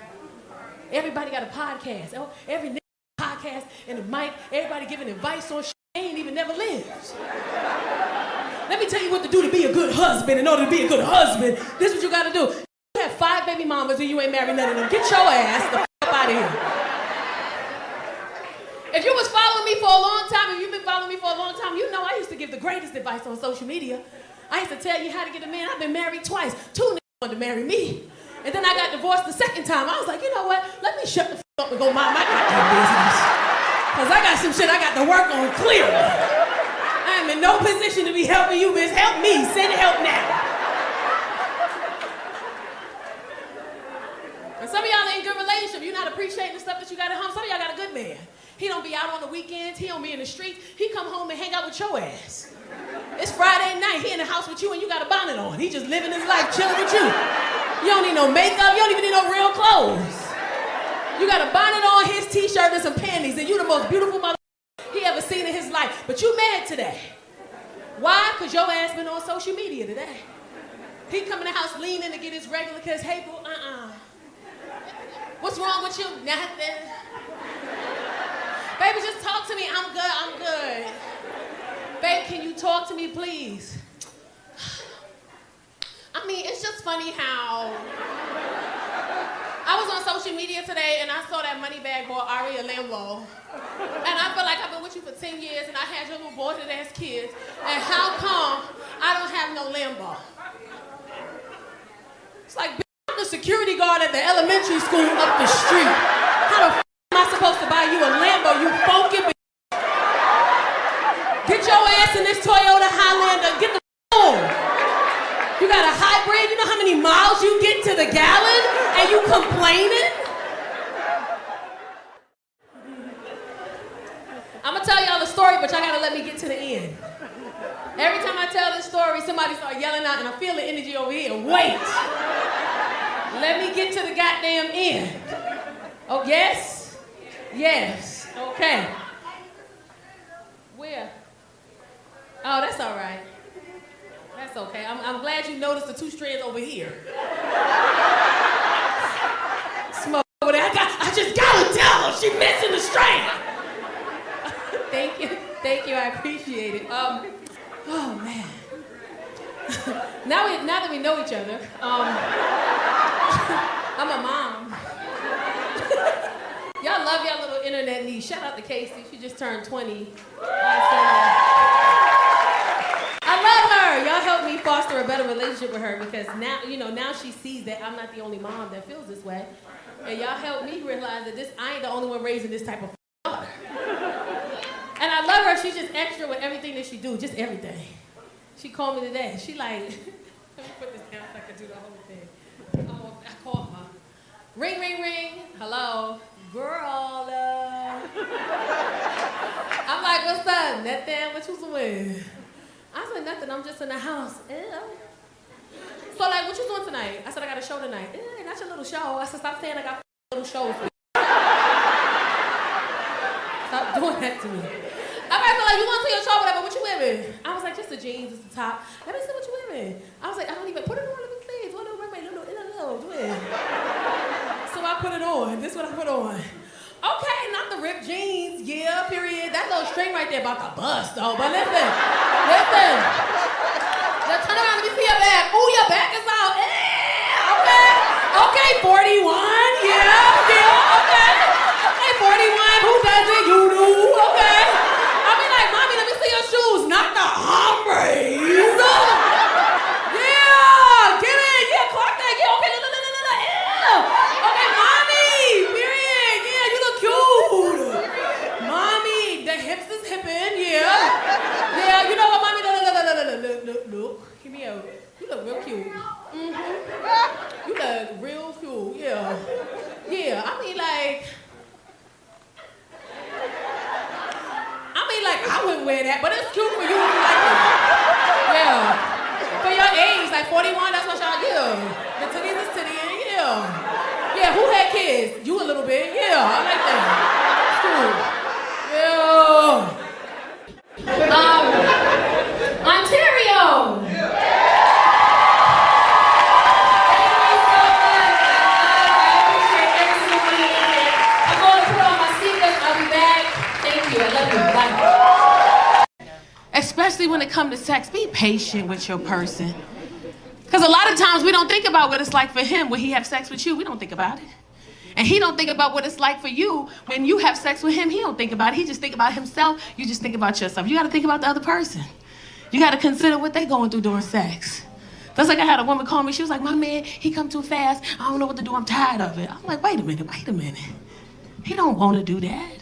Everybody got a podcast. Every nigga podcast and a mic. Everybody giving advice on shit they ain't even never lived. Let me tell you what to do to be a good husband. In order to be a good husband, this is what you got to do. You have 5 baby mamas and you ain't married none of them. Get your ass the fuck up out of here. If you was following following me for a long time, if you've been following me for a long time, you know I used to give the greatest advice on social media. I used to tell you how to get a man. I've been married twice. 2 niggas wanted to marry me. And then I got divorced the second time. I was like, you know what? Let me shut the f up and go mind my goddamn business. Because I got some shit I got to work on clearly. I am in no position to be helping you, bitch. Help me. Send help now. And some of y'all ain't good relationship. You're not appreciating the stuff that you got at home. Some of y'all got a good man. He don't be out on the weekends. He don't be in the streets. He come home and hang out with your ass. It's Friday night. He in the house with you and you got a bonnet on. He just living his life, chilling with you. You don't need no makeup. You don't even need no real clothes. You got a bonnet on, his t-shirt, and some panties, and you the most beautiful mother he ever seen in his life. But you mad today. Why? Because your ass been on social media today. He come in the house leaning to get his regular, because, hey, boo, what's wrong with you? Nothing. Baby, just talk to me. I'm good. Babe, can you talk to me, please? I mean, it's just funny how I was on social media today and I saw that Moneybag boy, Ari Lambo. And I feel like I've been with you for 10 years and I had your little aborted ass kids. And how come I don't have no Lambo? It's like, I'm the security guard at the elementary school up the street. How the f am I supposed to buy you a Lambo, you funky bitch? Get your ass in this Toyota Highlander, get the f on. You got a hybrid, you know how many miles you get to the gallon and you complaining? I'm gonna tell y'all a story, but y'all gotta let me get to the end. Every time I tell this story, somebody start yelling out and I feel the energy over here. Wait. Let me get to the goddamn end. Oh, yes? Yes. Okay. Where? Oh, that's all right. That's okay. I'm glad you noticed the 2 strands over here. Smoke over there. I just gotta tell her she's missing the strand. Thank you. I appreciate it. Oh man. now that we know each other, I'm a mom. Y'all love y'all little internet niece. Shout out to Casey. She just turned 20. I love her. Y'all helped me foster a better relationship with her because now she sees that I'm not the only mom that feels this way. And y'all helped me realize that I ain't the only one raising this type of daughter. And I love her. She's just extra with everything that she do, just everything. She called me today. She like, let me put this down so I can do the whole thing. I called her. Ring, ring, ring. Hello. Girl. I'm like, what's up? Nothing. What you doing? I said, nothing. I'm just in the house. So like, what you doing tonight? I said, I got a show tonight. Not your little show. I said, stop saying I got little shows. Stop doing that to me. I feel like, you want to see your show, whatever, what you wearing? I was like, just the jeans, just the top. Let me see what you wearing. I was like, I don't even, put it on, let me see. Do a little mermaid, do it. So I put it on. This is what I put on. Okay, not the ripped jeans, yeah, period. That little string right there about to bust, though. But listen. Now turn around, let me see your back. Ooh, your back is out. Okay, 41, yeah, okay. Hey, 41, who does it? You do, okay. I be like, mommy, let me see your shoes, not the hombres. Yeah, get in, yeah, clock that, yeah, okay, yeah. Okay, mommy, period, yeah, you look cute. Mommy, the hips is hippin', yeah. Yeah, you know what, mommy, look, give me a, you look real cute. Mm-hmm. You look real cute, yeah. Yeah, I mean, I wouldn't wear that, but it's cute for you if you like it. Yeah. For your age, like 41, that's what y'all give. The titties is titty, yeah. Yeah, who had kids? You a little bit, yeah, I like that. It's cool. Yeah. Ontario. Especially when it comes to sex, be patient with your person. Because a lot of times we don't think about what it's like for him when he have sex with you. We don't think about it. And he don't think about what it's like for you when you have sex with him. He don't think about it. He just think about himself. You just think about yourself. You got to think about the other person. You got to consider what they going through during sex. That's like I had a woman call me. She was like, my man, he come too fast. I don't know what to do. I'm tired of it. I'm like, wait a minute. He don't want to do that.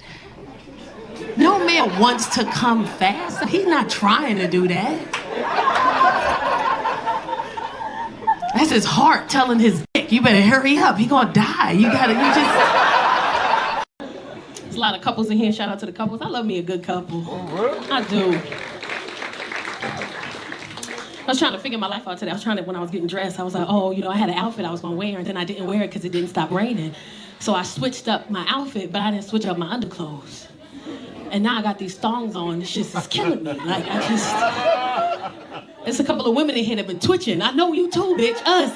No man wants to come fast. He's not trying to do that. That's his heart telling his dick, you better hurry up. He gonna die. There's a lot of couples in here. Shout out to the couples. I love me a good couple. I do. I was trying to figure my life out today. When I was getting dressed, I was like, oh, I had an outfit I was gonna wear, and then I didn't wear it because it didn't stop raining. So I switched up my outfit, but I didn't switch up my underclothes. And now I got these thongs on. This shit is killing me. There's a couple of women in here that been twitching. I know you too, bitch. Us.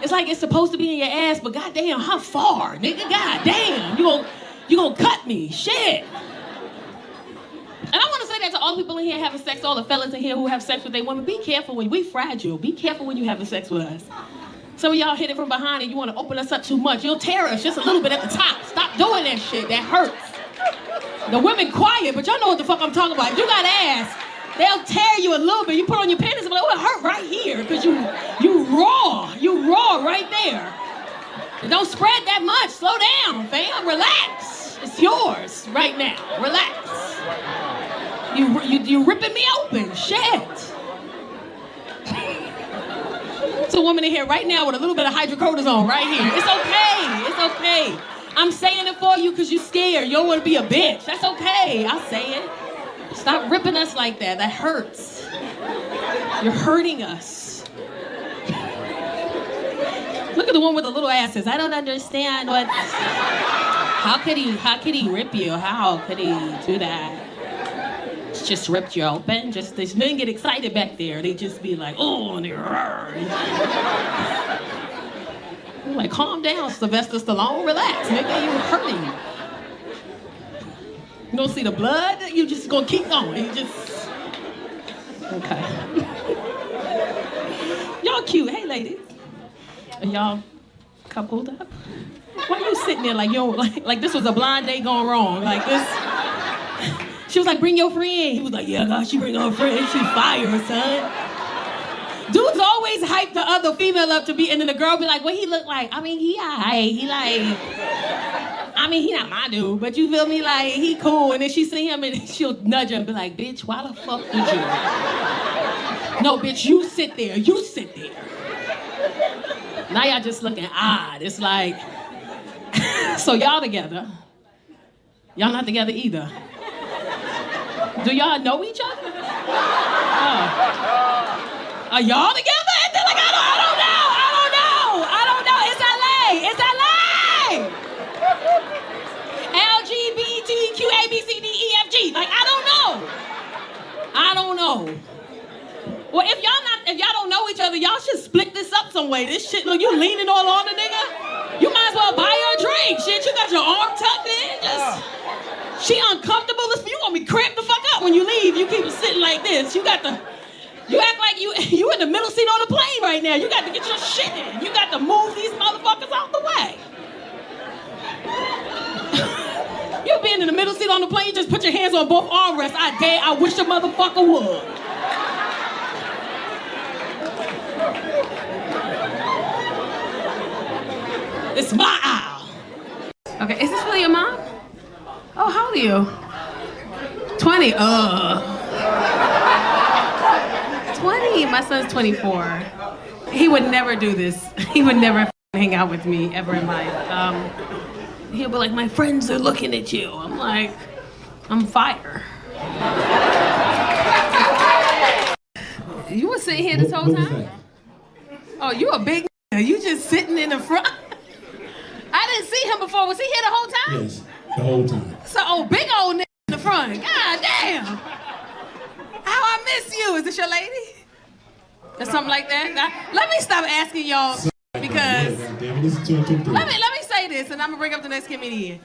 It's like it's supposed to be in your ass, but goddamn, how far, nigga? Goddamn, you gonna cut me, shit. And I want to say that to all the people in here having sex, all the fellas in here who have sex with their women. Be careful when we fragile. Be careful when you having sex with us. Some of y'all hit it from behind and you want to open us up too much. You'll tear us just a little bit at the top. Stop doing that shit. That hurts. The women quiet, but y'all know what the fuck I'm talking about. If you got ass, they'll tear you a little bit. You put on your panties and be like, oh, it hurt right here. Because you raw. You raw right there. And don't spread that much. Slow down, fam. Relax. It's yours right now. Relax. You ripping me open. Shit. There's a woman in here right now with a little bit of hydrocortisone right here. It's okay. It's okay. I'm saying it for you because you're scared. You don't want to be a bitch. That's okay. I'll say it. Stop ripping us like that. That hurts. You're hurting us. Look at the one with the little asses. I don't understand what. How could he rip you? How could he do that? Just ripped you open. They didn't get excited back there. They just be like, oh, and you're like, calm down, Sylvester Stallone. Relax, nigga. You're hurting. You don't see the blood. You just gonna keep going. Okay. Y'all cute. Hey, ladies. Are y'all coupled up? Why you sitting there like like this was a blind date gone wrong? Like this. She was like, bring your friend. He was like, yeah, God, she bring her friend. She fire, son. Dudes always hype the other female up to be, and then the girl be like, what he look like? I mean, he alright. He not my dude, but you feel me? Like, he cool. And then she see him and she'll nudge him and be like, bitch, why the fuck did you? No, bitch, you sit there. You sit there. Now y'all just looking odd. It's like, so y'all together. Y'all not together either. Do y'all know each other? Oh. Are y'all together? And they're like, I don't know. It's LA. LGBTQ ABCDEFG. Like, I don't know. Well, if y'all don't know each other, y'all should split this up some way. This shit, look, you leaning all on the nigga. You might as well buy her a drink. Shit, you got your arm tucked in. She uncomfortable. You gonna be cramped the fuck up when you leave. You keep sitting like this. You act like you in the middle seat on the plane right now. You got to get your shit in. You got to move these motherfuckers out the way. You being in the middle seat on the plane, you just put your hands on both armrests. I wish a motherfucker would. It's my aisle. Okay, is this really your mom? Oh, how old are you? 20. 20. My son's 24. He would never do this. He would never hang out with me ever in life. He'll be like, my friends are looking at you. I'm like, I'm fire. You were sitting here this whole time? Oh, you a big nigga. You just sitting in the front. I didn't see him before. Was he here the whole time? Yes, the whole time. So, big old nigga in the front. God damn. How I miss you. Is this your lady? Or something like that? Now, let me stop asking y'all because let me say this, and I'm gonna bring up the next comedian.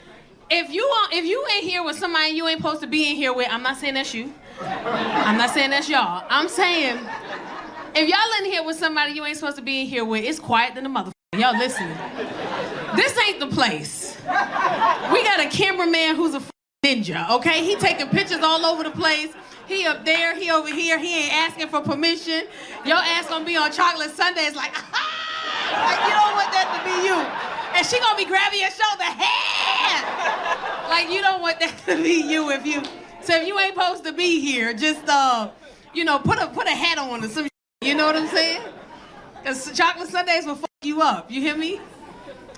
If you ain't here with somebody you ain't supposed to be in here with, I'm not saying that's you. I'm not saying that's y'all. I'm saying if y'all in here with somebody you ain't supposed to be in here with, it's quiet than the motherfucker. Y'all listening. This ain't the place. We got a cameraman who's a ninja, okay? He taking pictures all over the place. He up there, he over here, he ain't asking for permission. Your ass gonna be on chocolate Sundays like, like you don't want that to be you. And she gonna be grabbing your shoulder, hey! Like you don't want that to be you if you ain't supposed to be here, just you know, put a hat on or some, you know what I'm saying? Cause chocolate Sundays will fuck you up, you hear me?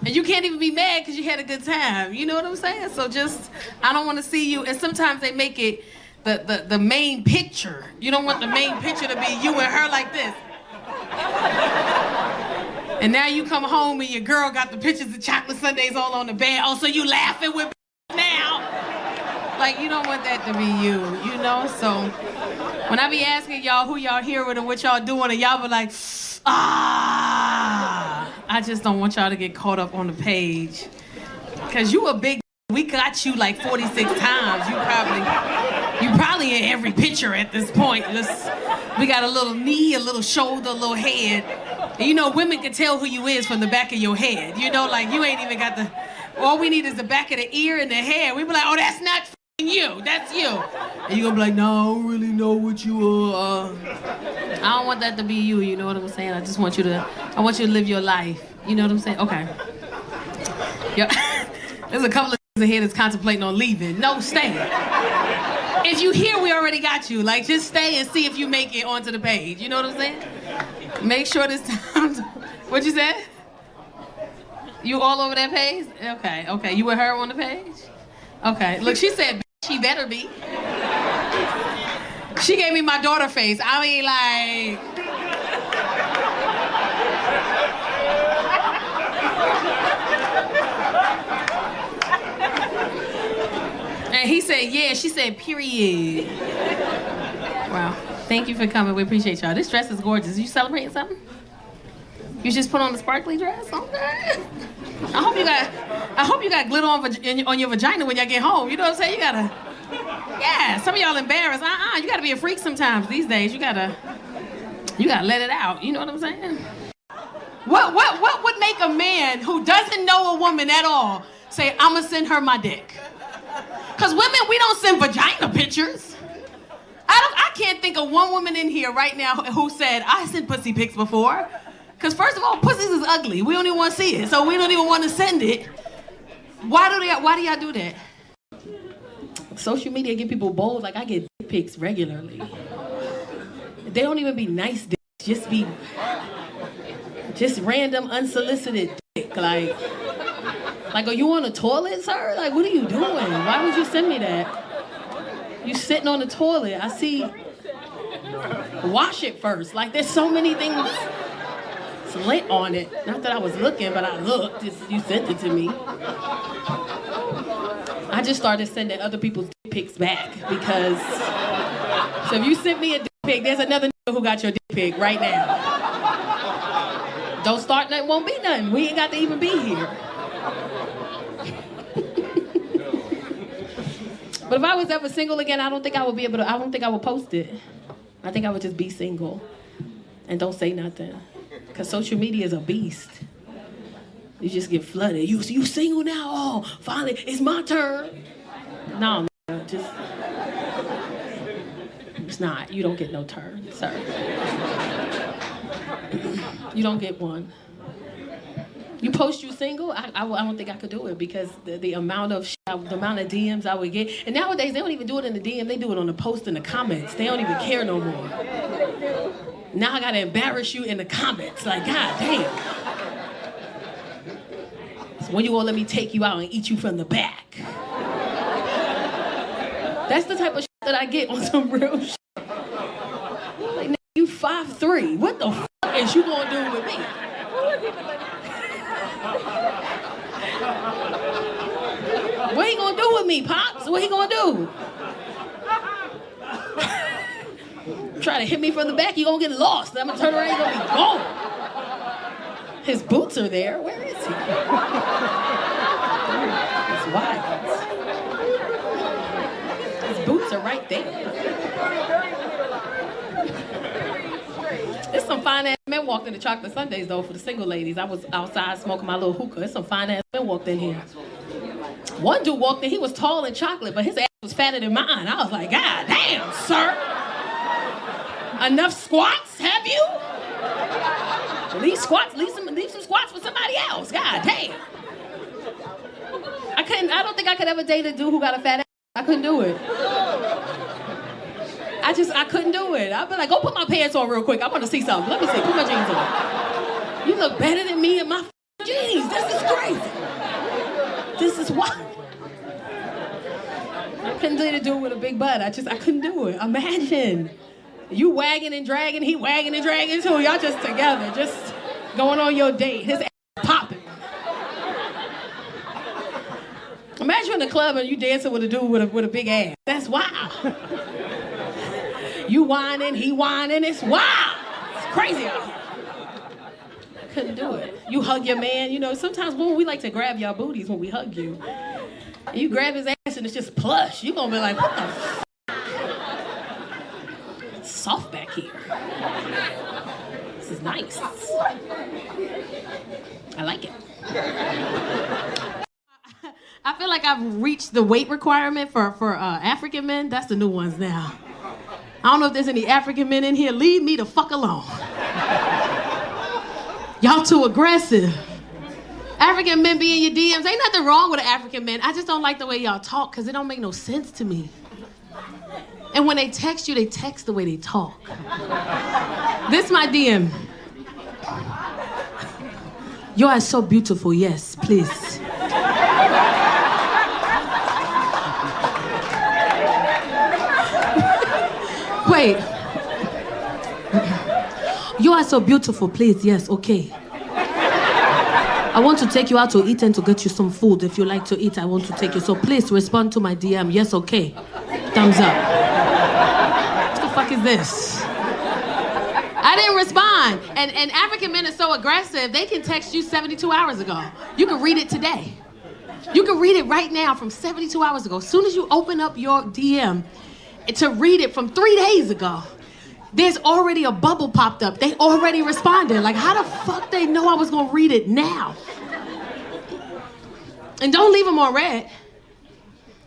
And you can't even be mad because you had a good time. You know what I'm saying? So just, I don't want to see you. And sometimes they make it the main picture. You don't want the main picture to be you and her like this. And now you come home and your girl got the pictures of chocolate sundaes all on the bed. Oh, so you laughing with now? Like, you don't want that to be you, you know? So when I be asking y'all who y'all here with and what y'all doing, and y'all be like, I just don't want y'all to get caught up on the page. Cause you a big, we got you like 46 times. You probably in every picture at this point. Just, we got a little knee, a little shoulder, a little head. And you know, women can tell who you is from the back of your head. You know, like you ain't even got the, all we need is the back of the ear and the hair. We be like, oh, that's not you, that's you. And you gonna be like, no, I don't really know what you are. I don't want that to be you, you know what I'm saying? I just want you to, I want you to live your life. You know what I'm saying? Okay. Yeah. There's a couple of in here that's contemplating on leaving. No, stay. If you here, we already got you. Like, just stay and see if you make it onto the page. You know what I'm saying? Make sure this time. What'd you say? You all over that page? Okay. You with her on the page? Okay. Look, she said she better be. She gave me my daughter face. I mean, like. And he said, yeah. She said, period. Wow. Thank you for coming. We appreciate y'all. This dress is gorgeous. You celebrating something? You just put on the sparkly dress? Okay. I hope you got glitter on your vagina when y'all get home. You know what I'm saying? You gotta, yeah, some of y'all embarrassed. You gotta be a freak sometimes these days. You gotta let it out. You know what I'm saying? What would make a man who doesn't know a woman at all say, I'ma send her my dick? Because women, we don't send vagina pictures. I can't think of one woman in here right now who said, I sent pussy pics before. Because first of all, pussies is ugly. We don't even want to see it. So we don't even want to send it. Why do y'all do that? Social media get people bold. Like, I get dick pics regularly. They don't even be nice dicks. Just random unsolicited dick. Like, are you on the toilet, sir? Like, what are you doing? Why would you send me that? You sitting on the toilet. I see. Wash it first. Like, there's so many things. Lint on it. Not that I was looking, but I looked. You sent it to me. I just started sending other people's dick pics back because. So if you sent me a dick pic, there's another nigga who got your dick pic right now. Don't start nothing, won't be nothing. We ain't got to even be here. But if I was ever single again, I don't think I would be able to. I don't think I would post it. I think I would just be single and don't say nothing. Because social media is a beast. You just get flooded. You single now? Oh, finally, it's my turn. No, just... It's not. You don't get no turn, sir. You don't get one. You post you single? I don't think I could do it because the amount of DMs I would get. And nowadays, they don't even do it in the DM. They do it on the post in the comments. They don't even care no more. Now I gotta embarrass you in the comments. Like, god damn. So when you gonna let me take you out and eat you from the back? That's the type of shit that I get on some real shit. Like, you 5'3". What the fuck is you gonna do with me? What he gonna do with me, Pops? What he gonna do? Try to hit me from the back, you gonna get lost. I'm gonna turn around, you gonna be gone. His boots are there. Where is he? It's wild. His boots are right there. There's some fine ass men men walked into Chocolate Sundays, though, for the single ladies. I was outside smoking my little hookah. There's some fine-ass men walked in here. One dude walked in, he was tall and chocolate, but his ass was fatter than mine. I was like, God damn, sir. Enough squats, have you? Leave some squats for somebody else. God damn. I don't think I could ever date a dude who got a fat ass. I couldn't do it. I couldn't do it. I'd be like, go put my pants on real quick. I want to see something. Let me see. Put my jeans on. You look better than me in my jeans. This is crazy. This is wild. I couldn't date a dude with a big butt. I couldn't do it. Imagine. You wagging and dragging, he wagging and dragging too. Y'all just together, just going on your date. His ass popping. Imagine in the club and you dancing with a dude with a big ass. That's wild. You whining, he whining, it's wild. It's crazy out here. I couldn't do it. You hug your man, you know, sometimes women, we like to grab y'all booties when we hug you. And you grab his ass and it's just plush. You gonna be like, what the f***? It's soft back here. This is nice. I like it. I feel like I've reached the weight requirement for African men. That's the new ones now. I don't know if there's any African men in here. Leave me the fuck alone. Y'all too aggressive. African men be in your DMs. Ain't nothing wrong with an African man. I just don't like the way y'all talk because it don't make no sense to me. And when they text you, they text the way they talk. This my DM. You are so beautiful. Yes, please. Wait. You are so beautiful, please. Yes, okay. I want to take you out to eat and to get you some food. If you like to eat, I want to take you. So please respond to my DM. Yes, okay. Thumbs up. What the fuck is this? I didn't respond. And African men are so aggressive, they can text you 72 hours ago. You can read it today. You can read it right now from 72 hours ago. As soon as you open up your DM to read it from 3 days ago, there's already a bubble popped up. They already responded. Like, how the fuck they know I was gonna read it now? And don't leave them on red.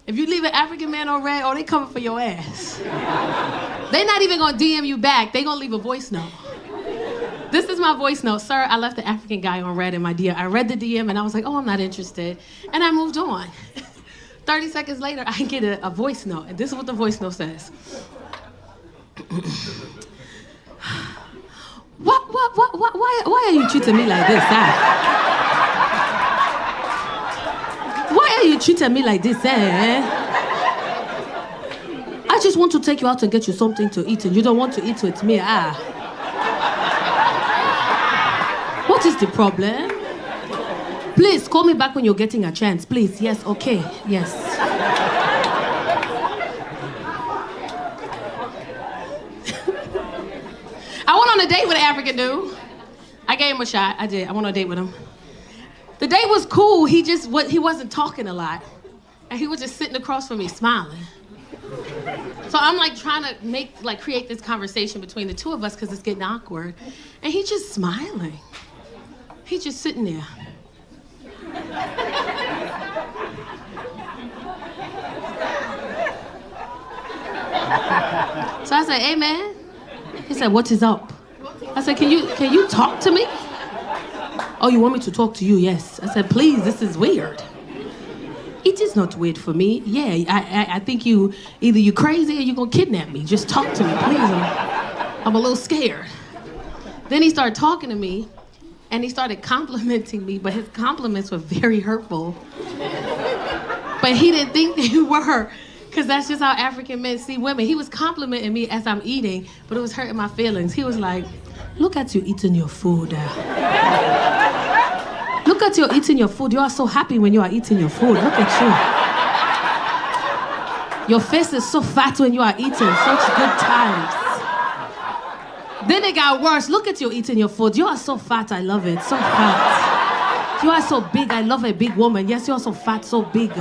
If you leave an African man on red, oh, they coming for your ass. They're not even gonna DM you back. They gonna leave a voice note. This is my voice note. Sir, I left the African guy on red in my DM. I read the DM and I was like, oh, I'm not interested. And I moved on. 30 seconds later, I get a voice note. And this is what the voice note says. Why are you treating me like this, Why are you treating me like this, I just want to take you out and get you something to eat and you don't want to eat with me, What is the problem? Please, call me back when you're getting a chance, please. Yes, okay, yes. I went on a date with an African dude. I gave him a shot. I did. I went on a date with him. The date was cool. He wasn't talking a lot. And he was just sitting across from me smiling. So I'm like trying to create this conversation between the two of us because it's getting awkward. And he's just smiling. He's just sitting there. So I said, hey man. He said, what is up? I said, can you talk to me? Oh, you want me to talk to you? Yes. I said, please, this is weird. It is not weird for me. Yeah, I think either you crazy or you gonna kidnap me. Just talk to me, please. I'm a little scared. Then he started talking to me and he started complimenting me, but his compliments were very hurtful. But he didn't think they were. Because that's just how African men see women. He was complimenting me as I'm eating, but it was hurting my feelings. He was like, look at you eating your food. Look at you eating your food. You are so happy when you are eating your food. Look at you. Your face is so fat when you are eating. Such good times. Then it got worse. Look at you eating your food. You are so fat. I love it. So fat. You are so big. I love a big woman. Yes, you are so fat, so big.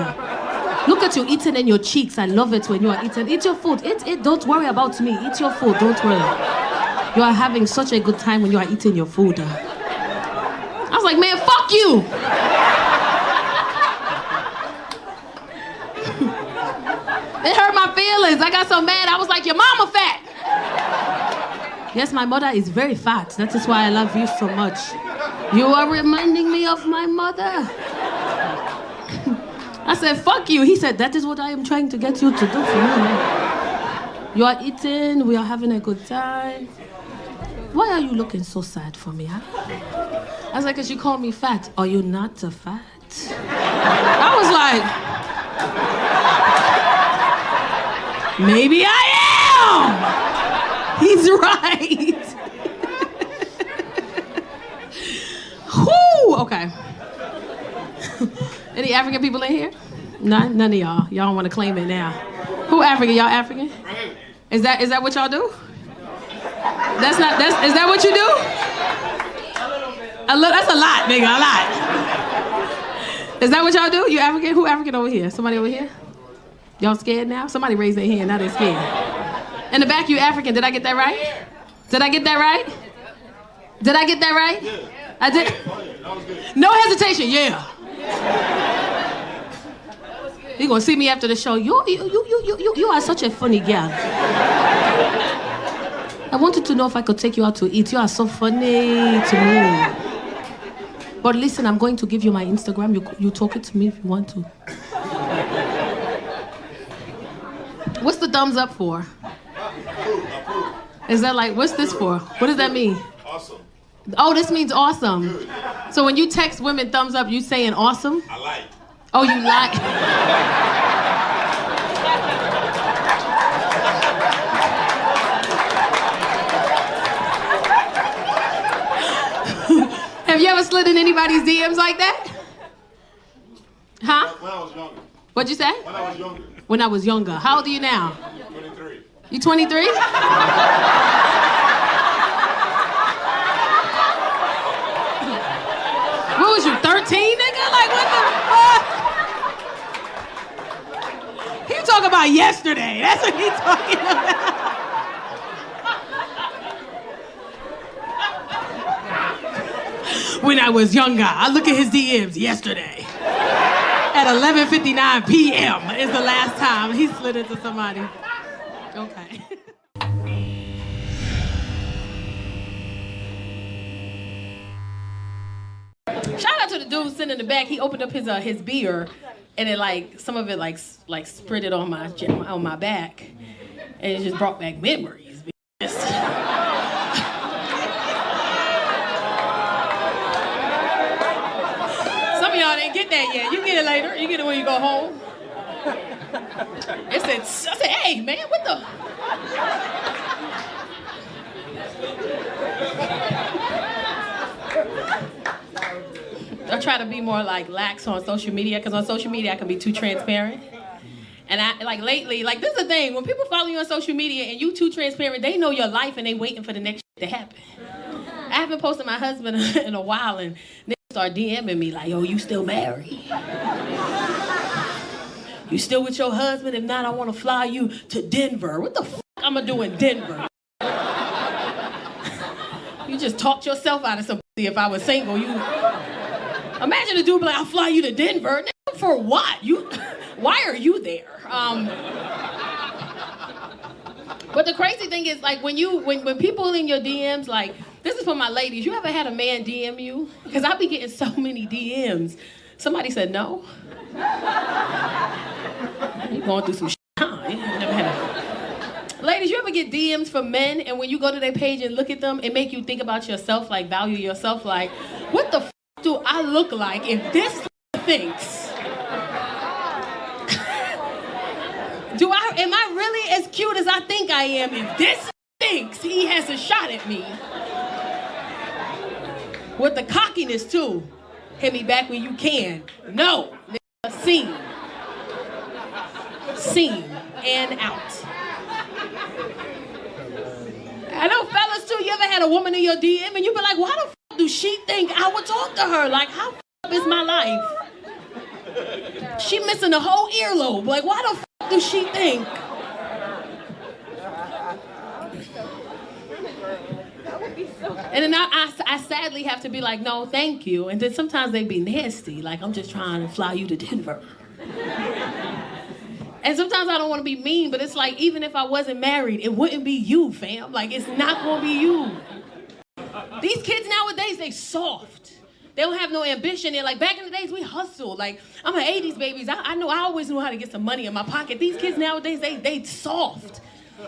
Look at you eating in your cheeks. I love it when you are eating. Eat your food. Eat. Don't worry about me. Eat your food. Don't worry. You are having such a good time when you are eating your food. I was like, man, fuck you. It hurt my feelings. I got so mad. I was like, your mama fat. Yes, my mother is very fat. That is why I love you so much. You are reminding me of my mother. I said, fuck you. He said, that is what I am trying to get you to do for me. You are eating, we are having a good time. Why are you looking so sad for me, huh? I was like, because you call me fat. Are you not a fat? I was like, maybe I am. He's right. Whoo, okay. Any African people in here? None of y'all. Y'all don't want to claim it now. Who African? Y'all African? Is that what y'all do? Is that what you do? That's a lot, nigga, a lot. Is that what y'all do? You African? Who African over here? Somebody over here? Y'all scared now? Somebody raised their hand, now they're scared. In the back, you African. Did I get that right? Did I get that right? Did I get that right? I did? No hesitation, yeah. You're gonna see me after the show. You are such a funny girl. I wanted to know if I could take you out to eat. You are so funny to me. But listen, I'm going to give you my Instagram. You talk it to me if you want to. What's the thumbs up for? Is that like, what's this for? What does that mean? Awesome. Oh, this means awesome. Good. So when you text women thumbs up, you saying awesome? I like. Oh, you like? Have you ever slid in anybody's DMs like that? Huh? When I was younger. What'd you say? When I was younger. When I was younger. How old are you now? 23. You 23? What was you, 13, nigga? Like, what the fuck? He talking about yesterday. That's what he talking about. When I was younger, I look at his DMs yesterday. At 11:59 p.m. is the last time he slid into somebody. Okay. Shout out to the dude sitting in the back. He opened up his beer, and it some of it spread it on my back, and it just brought back memories. Some of y'all didn't get that yet. You get it later. You get it when you go home. I said, hey man, what the? I try to be more lax on social media, because on social media I can be too transparent. And I lately, this is the thing, when people follow you on social media and you too transparent, they know your life and they waiting for the next shit to happen. I haven't posted my husband in a while, and they start DMing me like, yo, you still married? You still with your husband? If not, I want to fly you to Denver. What the fuck I'm gonna do in Denver? You just talked yourself out of some pussy. If I was single, imagine a dude be like, I'll fly you to Denver. For what? Why are you there? But the crazy thing is, when people in your DMs, this is for my ladies, you ever had a man DM you? Because I be getting so many DMs. Somebody said no. You going through some shit, huh? You never had Ladies, you ever get DMs from men, and when you go to their page and look at them, it make you think about yourself, value yourself, what the do I look like if this thinks? Am I really as cute as I think I am if this thinks he has a shot at me? With the cockiness too. Hit me back when you can. No, scene. Scene and out. I know fellas too, you ever had a woman in your DM and you be like, why the f do she think I would talk to her? How f is my life? She missing a whole earlobe. Why the f do she think? And then I sadly have to be like, no, thank you. And then sometimes they be nasty, like I'm just trying to fly you to Denver. And sometimes I don't want to be mean, but it's like, even if I wasn't married, it wouldn't be you, fam. Like, it's not going to be you. These kids nowadays, they soft. They don't have no ambition. They're like, back in the days, we hustled. Like, I'm an 80s babies. I know, I always knew how to get some money in my pocket. These kids nowadays, they soft.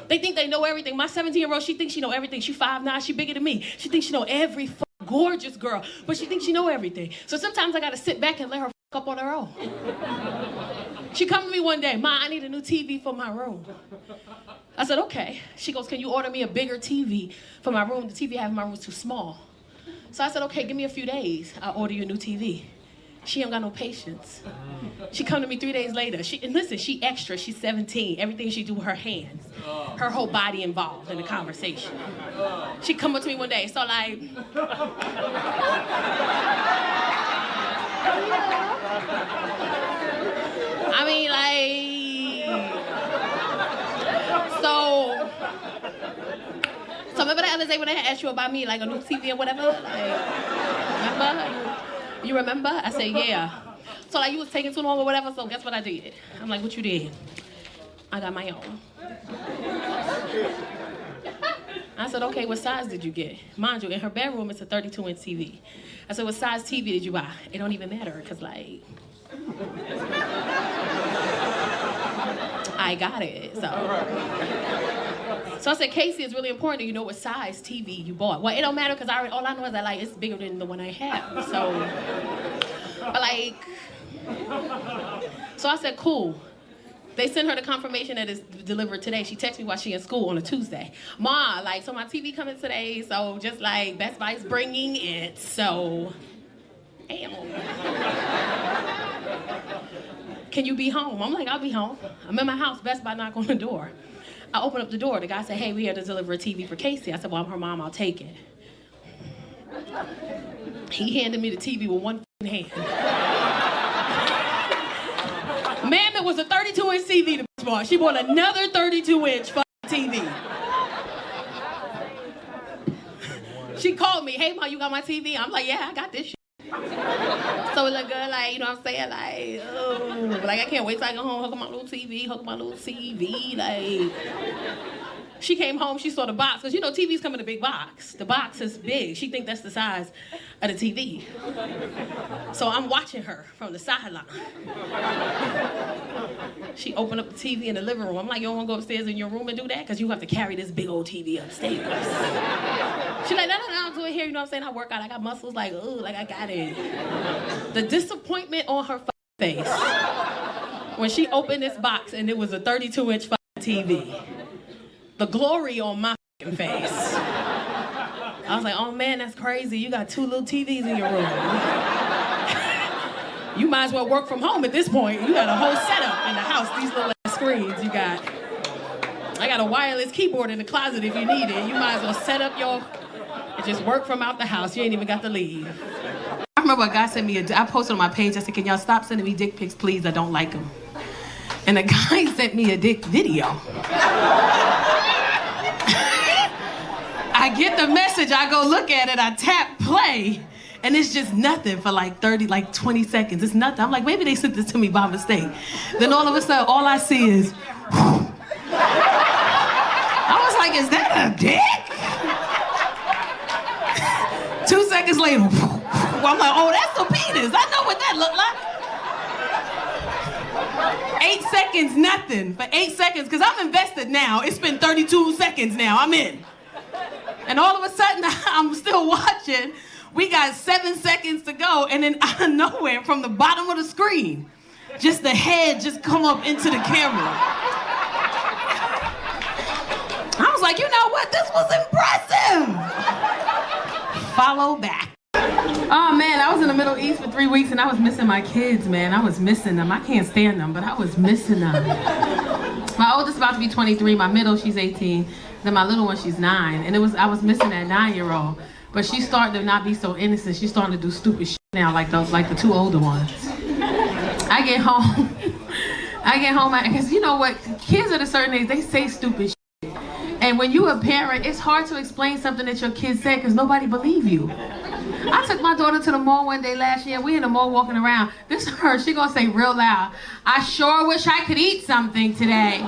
They think they know everything. My 17-year-old, she thinks she know everything. She 5'9", she bigger than me. She thinks she know every gorgeous girl, but she thinks she know everything. So sometimes I got to sit back and let her up on her own. She come to me one day, Ma, I need a new TV for my room. I said, okay. She goes, can you order me a bigger TV for my room? The TV I have in my room is too small. So I said, okay, give me a few days. I'll order you a new TV. She ain't got no patience. She come to me 3 days later. And listen, she extra, she's 17. Everything she do with her hands. Her whole body involved in the conversation. She come up to me one day, so like, I mean, like, so remember the other day when I had asked you about me, like a new TV or whatever? Like, remember? You remember? I said, yeah. So like, you was taking too long or whatever, so guess what I did? I'm like, what you did? I got my own. I said, okay, what size did you get? Mind you, in her bedroom, it's a 32-inch TV. I said, what size TV did you buy? It don't even matter, because like, I got it, So I said, Casey, it's really important that you know what size TV you bought. Well, it don't matter, because all I know is that like, it's bigger than the one I have, so. But like, so I said, cool. They sent her the confirmation that it's delivered today. She texted me while she in school on a Tuesday. Ma, like, so my TV coming today, so just like Best Buy's bringing it, so. Damn. Can you be home? I'm like, I'll be home. I'm in my house, Best Buy knock on the door. I open up the door, the guy said, hey, we had to deliver a TV for Casey. I said, well, I'm her mom, I'll take it. He handed me the TV with one hand. Ma'am, it was a 32-inch TV to bought. She bought another 32-inch TV. She called me, hey, Ma, you got my TV? I'm like, yeah, I got this shit. So it look good, like, you know what I'm saying? Like, oh, like I can't wait till I go home, hook up my little TV, like. She came home, she saw the box, because you know TVs come in a big box. The box is big. She think that's the size of the TV. So I'm watching her from the sideline. She opened up the TV in the living room. I'm like, you don't want to go upstairs in your room and do that? Because you have to carry this big old TV upstairs. She's like, no, I'll do it here. You know what I'm saying? I work out, I got muscles, like, ooh, like I got it. The disappointment on her face when she opened this box and it was a 32-inch TV. The glory on my face. I was like, oh man, that's crazy. You got 2 little TVs in your room. You might as well work from home at this point. You got a whole setup in the house, these little screens you got. I got a wireless keyboard in the closet if you need it. You might as well set up and just work from out the house. You ain't even got to leave. I remember a guy sent me I posted on my page, I said, can y'all stop sending me dick pics, please? I don't like them. And a guy sent me a dick video. I get the message, I go look at it, I tap play, and it's just nothing for like 20 seconds. It's nothing. I'm like, maybe they sent this to me by mistake. Then all of a sudden, all I see is, I was like, is that a dick? 2 seconds later, I'm like, oh, that's a penis. I know what that looked like. 8 seconds, nothing. For 8 seconds, because I'm invested now. It's been 32 seconds now, I'm in. And all of a sudden, I'm still watching. We got 7 seconds to go, and then out of nowhere, from the bottom of the screen, just the head just come up into the camera. I was like, you know what? This was impressive. Follow back. Oh man, I was in the Middle East for 3 weeks and I was missing my kids, man. I was missing them. I can't stand them, but I was missing them. My oldest about to be 23, my middle, she's 18. Then my little one, she's 9. And I was missing that 9-year-old. But she's starting to not be so innocent. She's starting to do stupid shit now, like the 2 older ones. I get home, because you know what? Kids at a certain age, they say stupid shit. And when you a parent, it's hard to explain something that your kids said because nobody believe you. I took my daughter to the mall one day last year. We in the mall walking around. This is her. She gonna say real loud, "I sure wish I could eat something today."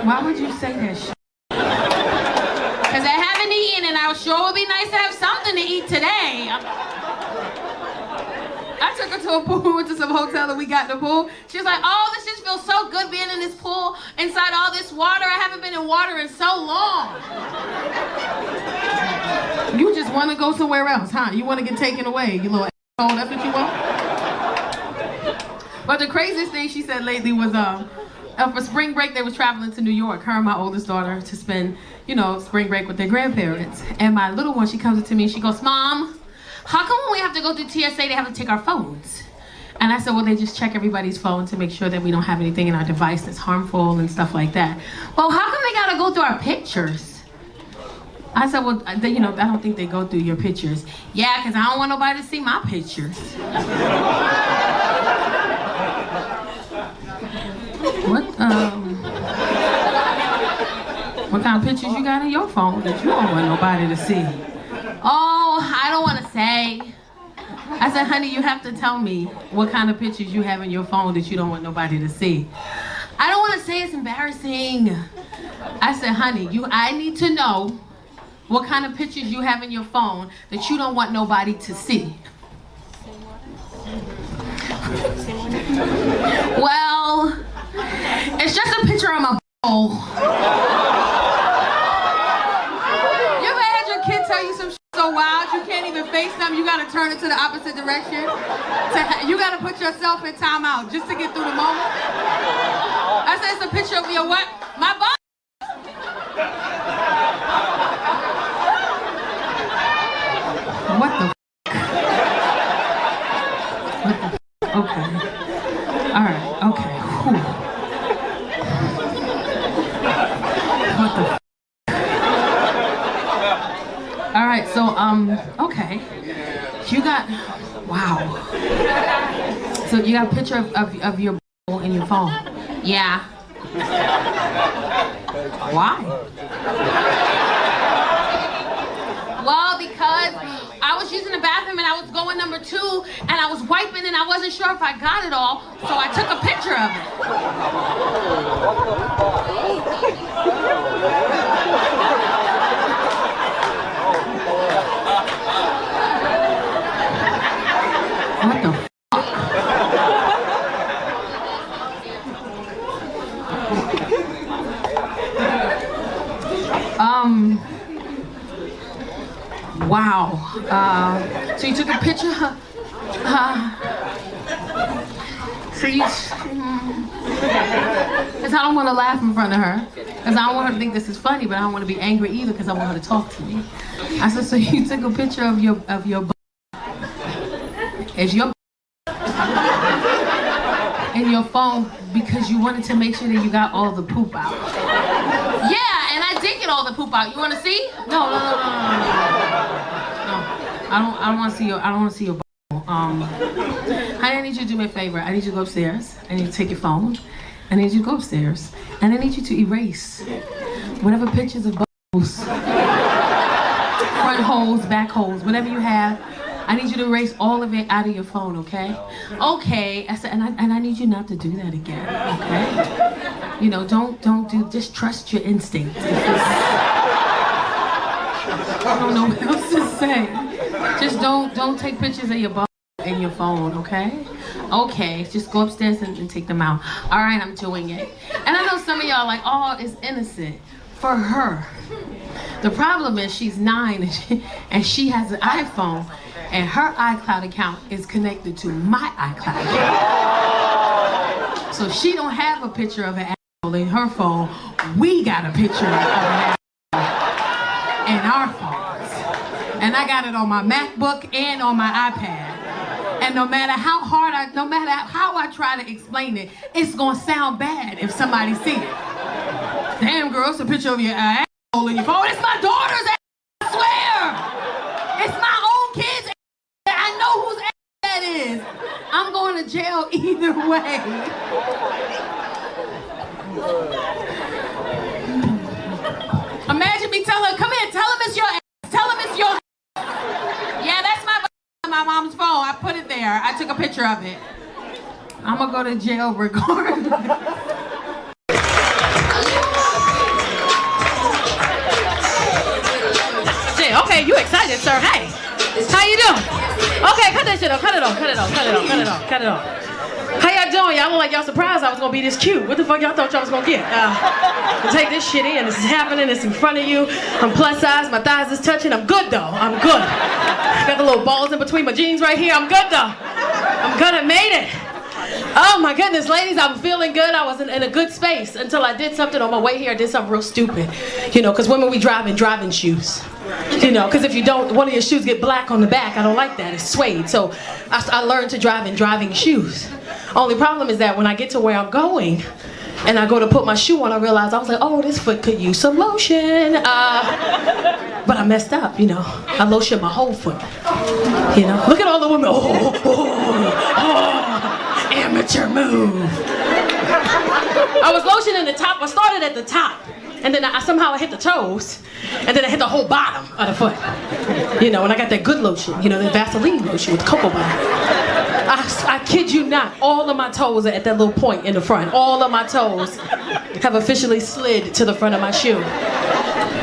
Why would you say that shit? Because I haven't eaten and I sure would be nice to have something to eat today. I took her to a pool, we went to some hotel and we got in the pool. She was like, "Oh, this just feels so good being in this pool, inside all this water. I haven't been in water in so long." You just want to go somewhere else, huh? You want to get taken away, you little asshole, that's what you want? But the craziest thing she said lately was, for spring break, they was traveling to New York, her and my oldest daughter, to spend, spring break with their grandparents. And my little one, she comes up to me and she goes, "Mom, how come when we have to go through TSA, they have to take our phones?" And I said, "Well, they just check everybody's phone to make sure that we don't have anything in our device that's harmful and stuff like that." "Well, how come they gotta go through our pictures?" I said, "Well, I don't think they go through your pictures." "Yeah, because I don't want nobody to see my pictures." What kind of pictures you got in your phone that you don't want nobody to see? "Oh, I don't want to say." I said, "Honey, you have to tell me what kind of pictures you have in your phone that you don't want nobody to see." "I don't want to say, it's embarrassing." I said, "Honey, I need to know what kind of pictures you have in your phone that you don't want nobody to see." "Well, it's just a picture of my bowl." You ever had your kid tell you some shit so wild you can't even face them? You gotta turn it to the opposite direction. You gotta put yourself in timeout just to get through the moment. I said, "It's a picture of your what?" "My butt." What the f? What the f? Okay. Alright, okay. Whew. What the f? Alright, so, okay. You got, wow. So you got a picture of your bowl in your phone? Yeah. Why? Well, because I was using the bathroom and I was going number 2 and I was wiping and I wasn't sure if I got it all, so I took a picture of it. What the f***? Wow. So you took a picture? So you... Because I don't want to laugh in front of her. Because I don't want her to think this is funny, but I don't want to be angry either because I want her to talk to me. I said, so you took a picture of your Is your in your phone because you wanted to make sure that you got all the poop out. Yeah, and I did get all the poop out. You want to see? No. I don't want to see your. I don't want to see your. Honey, I need you to do me a favor. I need you to go upstairs. I need you to take your phone. I need you to go upstairs, and I need you to erase whatever pictures of bubbles, front holes, back holes, whatever you have. I need you to erase all of it out of your phone, okay? Okay. I said, and I need you not to do that again, okay? You know, don't do. Just trust your instinct. I don't know what else to say. Just don't take pictures of your bubbles in your phone, okay? Okay, just go upstairs and take them out. All right, I'm doing it. And I know some of y'all are like, oh, it's innocent. For her. The problem is she's 9 and she has an iPhone and her iCloud account is connected to my iCloud account. So she don't have a picture of an asshole in her phone. We got a picture of an asshole in our phones. And I got it on my MacBook and on my iPad. And no matter how I try to explain it, it's gonna sound bad if somebody sees it. Damn, girl, it's a picture of your asshole in your phone. It's my daughter's ass, I swear. It's my own kid's ass. I know whose ass that is. I'm going going to jail either way. Imagine me telling her, come here, tell him it's your ass. Tell him it's your ass. Yeah, that's my mom's phone. I put it there. I took a picture of it. I'm gonna go to jail regardless. Okay, you excited, sir? Hey, how you doing? Okay, cut that shit off. Cut it off. How y'all doing? Y'all look like y'all surprised I was gonna be this cute. What the fuck y'all thought y'all was gonna get? Take this shit in. This is happening. It's in front of you. I'm plus size. My thighs is touching. I'm good though. I'm good. Got the little balls in between my jeans right here. I'm good though. I'm good. I made it. Oh my goodness, ladies, I'm feeling good. I was in a good space until I did something on my way here. I did something real stupid. You know, because women, we drive in driving shoes. You know, because if you don't, one of your shoes get black on the back. I don't like that. It's suede. So I learned to drive in driving shoes. Only problem is that when I get to where I'm going and I go to put my shoe on, I realize I was like, oh, this foot could use some lotion. But I messed up, you know. I lotioned my whole foot. You know, look at all the women. Amateur move. I was lotioning the top. I started at the top, and then I somehow hit the toes, and then I hit the whole bottom of the foot. You know, and I got that good lotion, you know, the Vaseline lotion with cocoa butter. I kid you not, all of my toes are at that little point in the front. All of my toes have officially slid to the front of my shoe.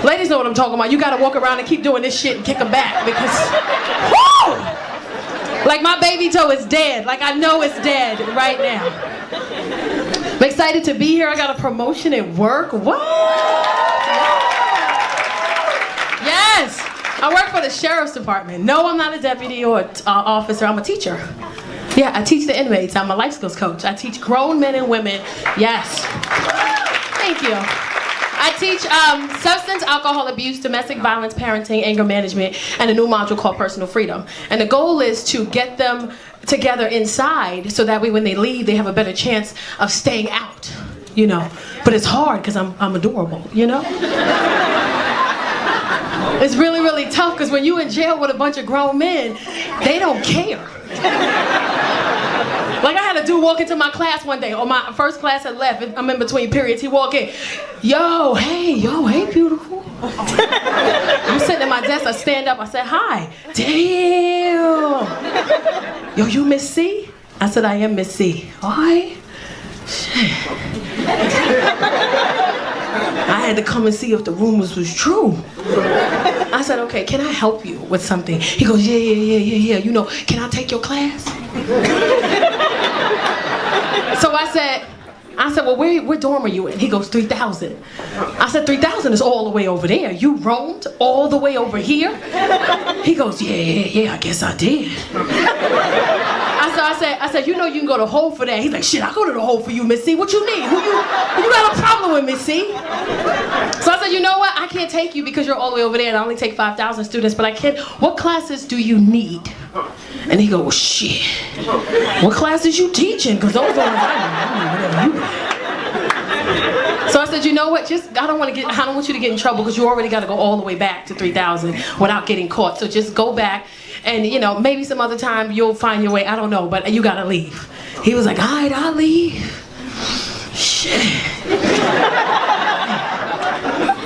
Ladies know what I'm talking about. You gotta walk around and keep doing this shit and kick them back because, woo! Like my baby toe is dead. Like I know it's dead right now. I'm excited to be here. I got a promotion at work. What? Yes. I work for the sheriff's department. No, I'm not a deputy or officer. I'm a teacher. Yeah, I teach the inmates. I'm a life skills coach. I teach grown men and women. Yes. Thank you. I teach substance, alcohol abuse, domestic violence, parenting, anger management, and a new module called personal freedom. And the goal is to get them together inside so that way when they leave, they have a better chance of staying out, you know. But it's hard because I'm adorable, you know. It's really, really tough because when you're in jail with a bunch of grown men, they don't care. Like I had a dude walk into my class one day, or my first class had left, I'm in between periods, he walked in, hey beautiful. I'm sitting at my desk, I stand up, I said, hi. Damn. Yo, you Miss C? I said, I am Miss C. Alright. Shit. I had to come and see if the rumors was true. I said, okay, can I help you with something? He goes, yeah. You know, can I take your class? So I said, well, where dorm are you in? He goes, 3000. I said, 3000 is all the way over there. You roamed all the way over here? He goes, yeah, I guess I did. I said, you know you can go to Hole for that. He's like, shit, I go to the Hole for you, Miss C. What you need? Who you got a problem with, Miss C? So I said, you know what? I can't take you because you're all the way over there and I only take 5,000 students, but I can. What classes do you need? And he goes, well, shit. What classes you teaching? Because those are whatever you got. So I said, you know what? I don't want you to get in trouble because you already got to go all the way back to 3,000 without getting caught. So just go back and, you know, maybe some other time you'll find your way. I don't know, but you got to leave. He was like, all right, I'll leave. Shit.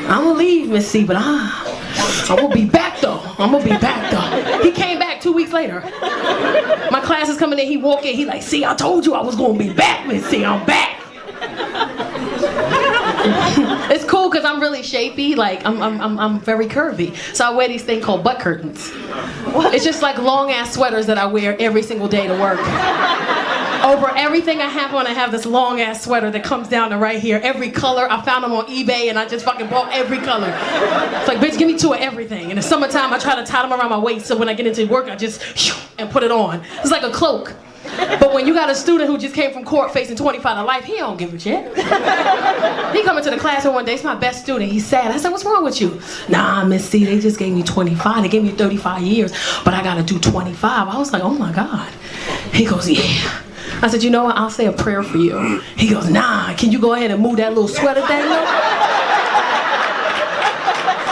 I'm going to leave, Miss C, but I'm going to be back, though. He came back 2 weeks later. My class is coming in. He walked in. He like, see, I told you I was going to be back, Miss C. I'm back. It's cool because I'm really shapy, like I'm very curvy. So I wear these things called butt curtains. It's just like long ass sweaters that I wear every single day to work. Over everything I have on, I have this long ass sweater that comes down to right here. Every color, I found them on eBay and I just fucking bought every color. It's like, bitch, give me two of everything. In the summertime, I try to tie them around my waist so when I get into work, I just and put it on. It's like a cloak. But when you got a student who just came from court facing 25 to life, he don't give a shit. He come into the classroom one day, it's my best student, he's sad. I said, what's wrong with you? Nah, Miss C, they just gave me 25. They gave me 35 years, but I gotta do 25. I was like, oh my God. He goes, yeah. I said, you know what, I'll say a prayer for you. He goes, nah, can you go ahead and move that little sweater thing up?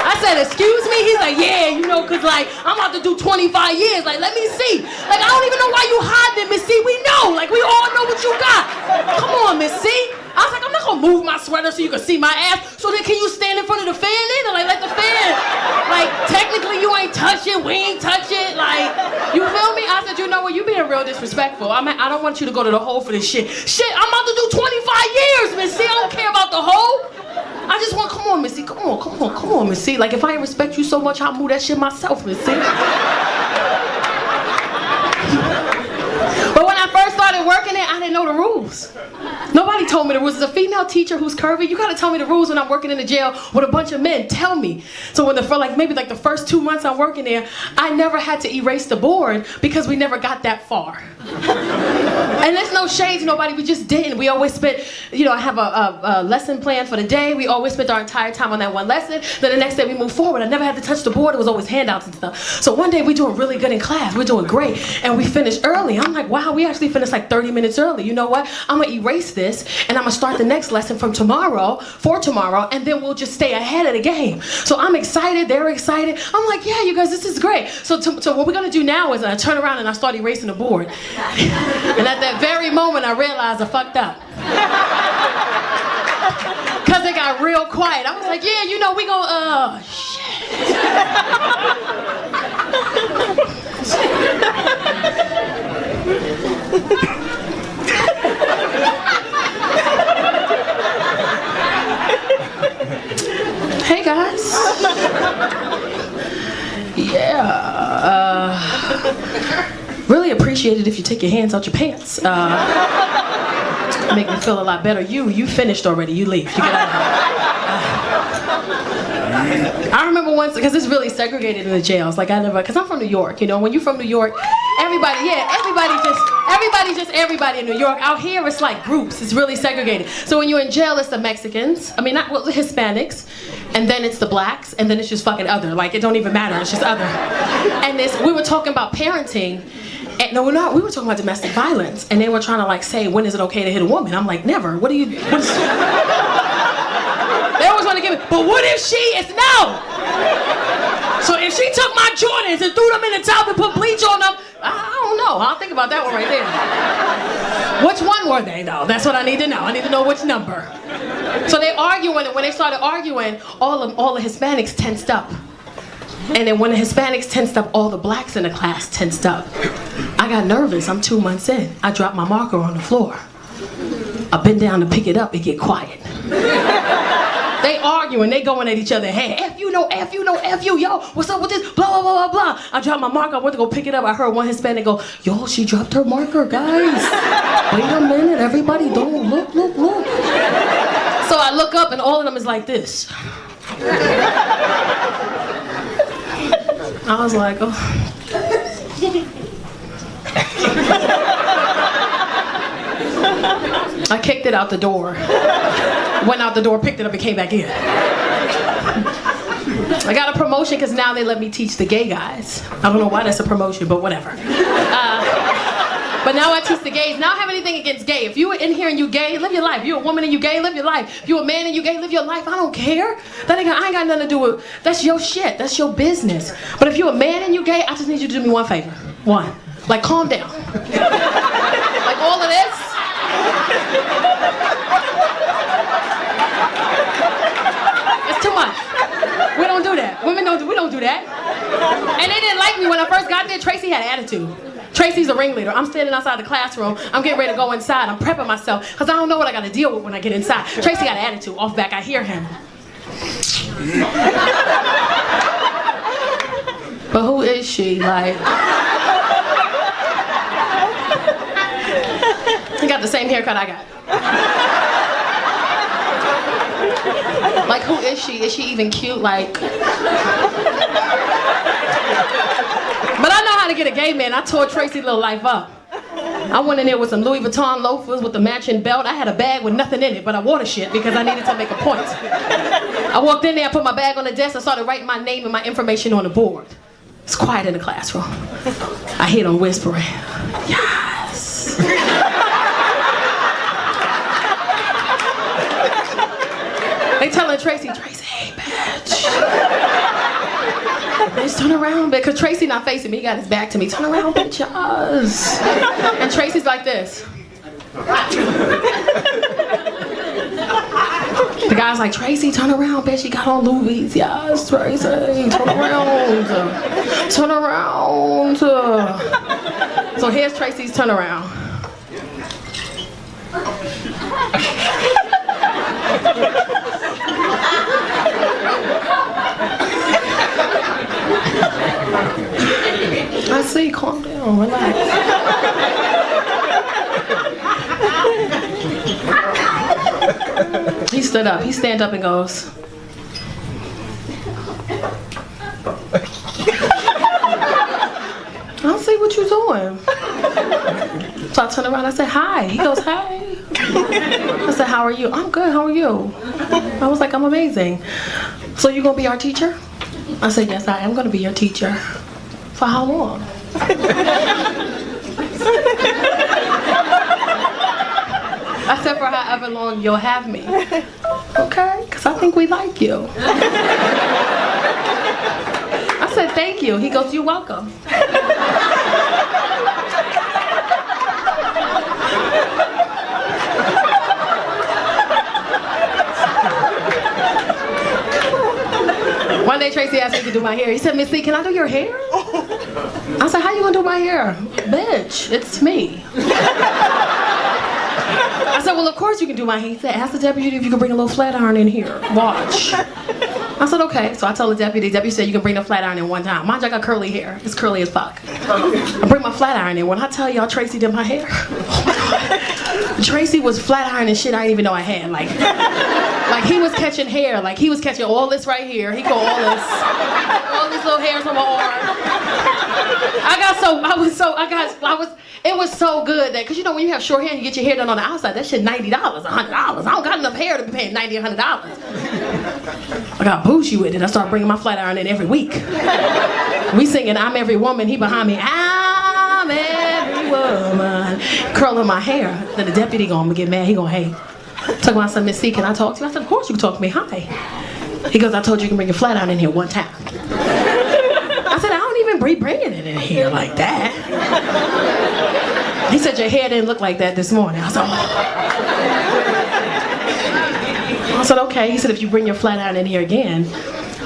I said, said, excuse me? He's like, yeah, you know, cause like, I'm about to do 25 years. Like, let me see. Like, I don't even know why you hiding it, Miss C. We know. Like, we all know what you got. Come on, Miss C. I was like, I'm not gonna move my sweater so you can see my ass. So then can you stand in front of the fan then? And like, let the fan, like, technically you ain't touch it, we ain't touch it. Like, you feel me? I said, you know what, you being real disrespectful. I don't want you to go to the hole for this shit. Shit, I'm about to do 25 years, Miss C. I don't care about the hole. I just want, come on, Miss C. Come on, Miss C. Like, if I ain't respect you so much, I'll move that shit myself, Miss C. But when I first started working there, I didn't know the rules. Nobody told me the rules. As a female teacher who's curvy, you gotta tell me the rules when I'm working in the jail with a bunch of men. Tell me. So when maybe the first 2 months I'm working there, I never had to erase the board because we never got that far. And there's no shade to nobody, we just didn't. We always spent, I have a lesson plan for the day. We always spent our entire time on that one lesson. Then the next day we moved forward. I never had to touch the board. It was always handouts and stuff. So one day we're doing really good in class. We're doing great. And we finished early. I'm like, wow, we actually finished like 30 minutes early. You know what? I'm gonna erase this and I'm gonna start the next lesson for tomorrow, and then we'll just stay ahead of the game. So I'm excited, they're excited. I'm like, yeah, you guys, this is great. So what we're gonna do now is I turn around and I start erasing the board. And at that very moment, I realized I fucked up. Cause it got real quiet. I was like, yeah, we gon' shit. Hey guys. Yeah. Really appreciate it if you take your hands out your pants. Make me feel a lot better. You finished already. You leave. You get out of here. I remember once, because it's really segregated in the jails. Like because I'm from New York. When you're from New York, everybody in New York. Out here, it's like groups. It's really segregated. So when you're in jail, it's the Mexicans. I mean, not the Hispanics. And then it's the blacks. And then it's just fucking other. Like, it don't even matter. It's just other. And we were talking about parenting. And no, we're not. We were talking about domestic violence, and they were trying to say, when is it okay to hit a woman? I'm like, never. They always want to give it. But what if she is no? So if she took my Jordans and threw them in the tub and put bleach on them, I don't know. I'll think about that one right there. Which one were they though? That's what I need to know. I need to know which number. So they arguing, and when they started arguing, all the Hispanics tensed up. And then when the Hispanics tensed up, all the blacks in the class tensed up. I got nervous. I'm 2 months in. I dropped my marker on the floor. I bend down to pick it up. It get quiet. They arguing. They going at each other. Hey, F you, no F you, no F you. Yo, what's up with this? Blah, blah, blah, blah, blah. I dropped my marker. I went to go pick it up. I heard one Hispanic go, yo, she dropped her marker, guys. Wait a minute. Everybody don't look. So I look up and all of them is like this. I was like, oh. I kicked it out the door. Went out the door, picked it up, and came back in. I got a promotion because now they let me teach the gay guys. I don't know why that's a promotion, but whatever. But now I teach the gays. Now I don't have anything against gay. If you were in here and you gay, live your life. If you're a woman and you gay, live your life. If you're a man and you gay, live your life. I don't care. I ain't got nothing to do with, that's your shit. That's your business. But if you're a man and you gay, I just need you to do me one favor. One. Like, calm down. Like all of this. It's too much. We don't do that. Women we don't do that. And they didn't like me when I first got there. Tracy had attitude. Tracy's a ringleader. I'm standing outside the classroom. I'm getting ready to go inside. I'm prepping myself because I don't know what I got to deal with when I get inside. Tracy got an attitude. Off back, I hear him. But who is she? Like, he got the same haircut I got. Like, who is she? Is she even cute? Like, but I know how to get a gay man. I tore Tracy's little life up. I went in there with some Louis Vuitton loafers with the matching belt. I had a bag with nothing in it, but I wore the shit because I needed to make a point. I walked in there, I put my bag on the desk, I started writing my name and my information on the board. It's quiet in the classroom. I hear them whispering, yes. They telling Tracy, hey, bitch. bitch, turn around, bitch. Because Tracy not facing me. He got his back to me. Turn around, bitch, yes. And Tracy's like this. The guy's like, Tracy, turn around, bitch. She got on Louis. Yes, Tracy, turn around. Turn around. So here's Tracy's turnaround. I see, calm down, relax. He stood up, he stand up and goes, I don't see what you doing. So I turned around, I said, hi. He goes, hi. I said, how are you? I'm good, how are you? I was like, I'm amazing. So you gonna be our teacher? I said, yes, I am gonna be your teacher. For how long? I said, for however long you'll have me. Okay, because I think we like you. I said, thank you. He goes, you're welcome. One day Tracy asked me to do my hair. He said, Miss C, can I do your hair? I said, how you gonna do my hair? Bitch, it's me. I said, well, of course you can do my hair. He said, ask the deputy if you can bring a little flat iron in here. Watch. I said, okay. So I told the deputy said you can bring the flat iron in one time. Mind you, I got curly hair. It's curly as fuck. I bring my flat iron in. When I tell y'all Tracy did my hair, oh my God. Tracy was flat ironing shit I didn't even know I had. Like he was catching hair. Like he was catching all this right here. He go all these little hairs on my arm. It was so good that, cause you know when you have short hair and you get your hair done on the outside, that shit $90, $100. I don't got enough hair to be paying $90, $100. I got bougie with it. I started bringing my flat iron in every week. We singing I'm Every Woman, he behind me, I'm every woman. Curling my hair. Then the deputy gonna get mad, he gonna hate. Talking about some, Miss C, can I talk to you? I said, of course you can talk to me, hi. He goes, I told you you can bring your flat iron in here one time. I said, I don't even be bringing it in here like that. He said, your hair didn't look like that this morning. I said, oh. I said, okay. He said, if you bring your flat iron in here again,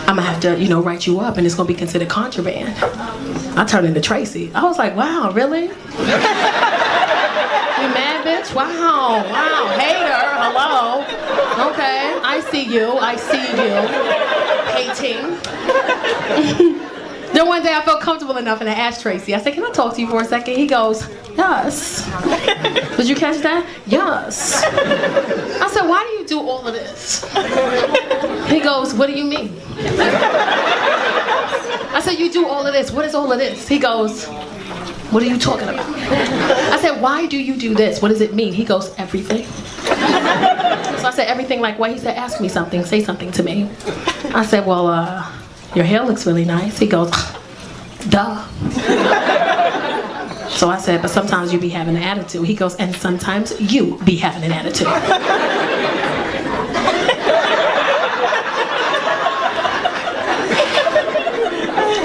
I'm gonna have to, write you up and it's gonna be considered contraband. I turned into Tracy. I was like, wow, really? You mad, bitch? Wow, hater, hello. Okay, I see you, hating. Then one day I felt comfortable enough and I asked Tracy, I said, can I talk to you for a second? He goes, yes. Did you catch that? Yes. I said, why do you do all of this? He goes, what do you mean? I said, you do all of this. What is all of this? He goes, what are you talking about? I said, why do you do this? What does it mean? He goes, everything. So I said, everything like what? He said, ask me something, say something to me. I said, well, your hair looks really nice. He goes, duh. So I said, but sometimes you be having an attitude. He goes, and sometimes you be having an attitude.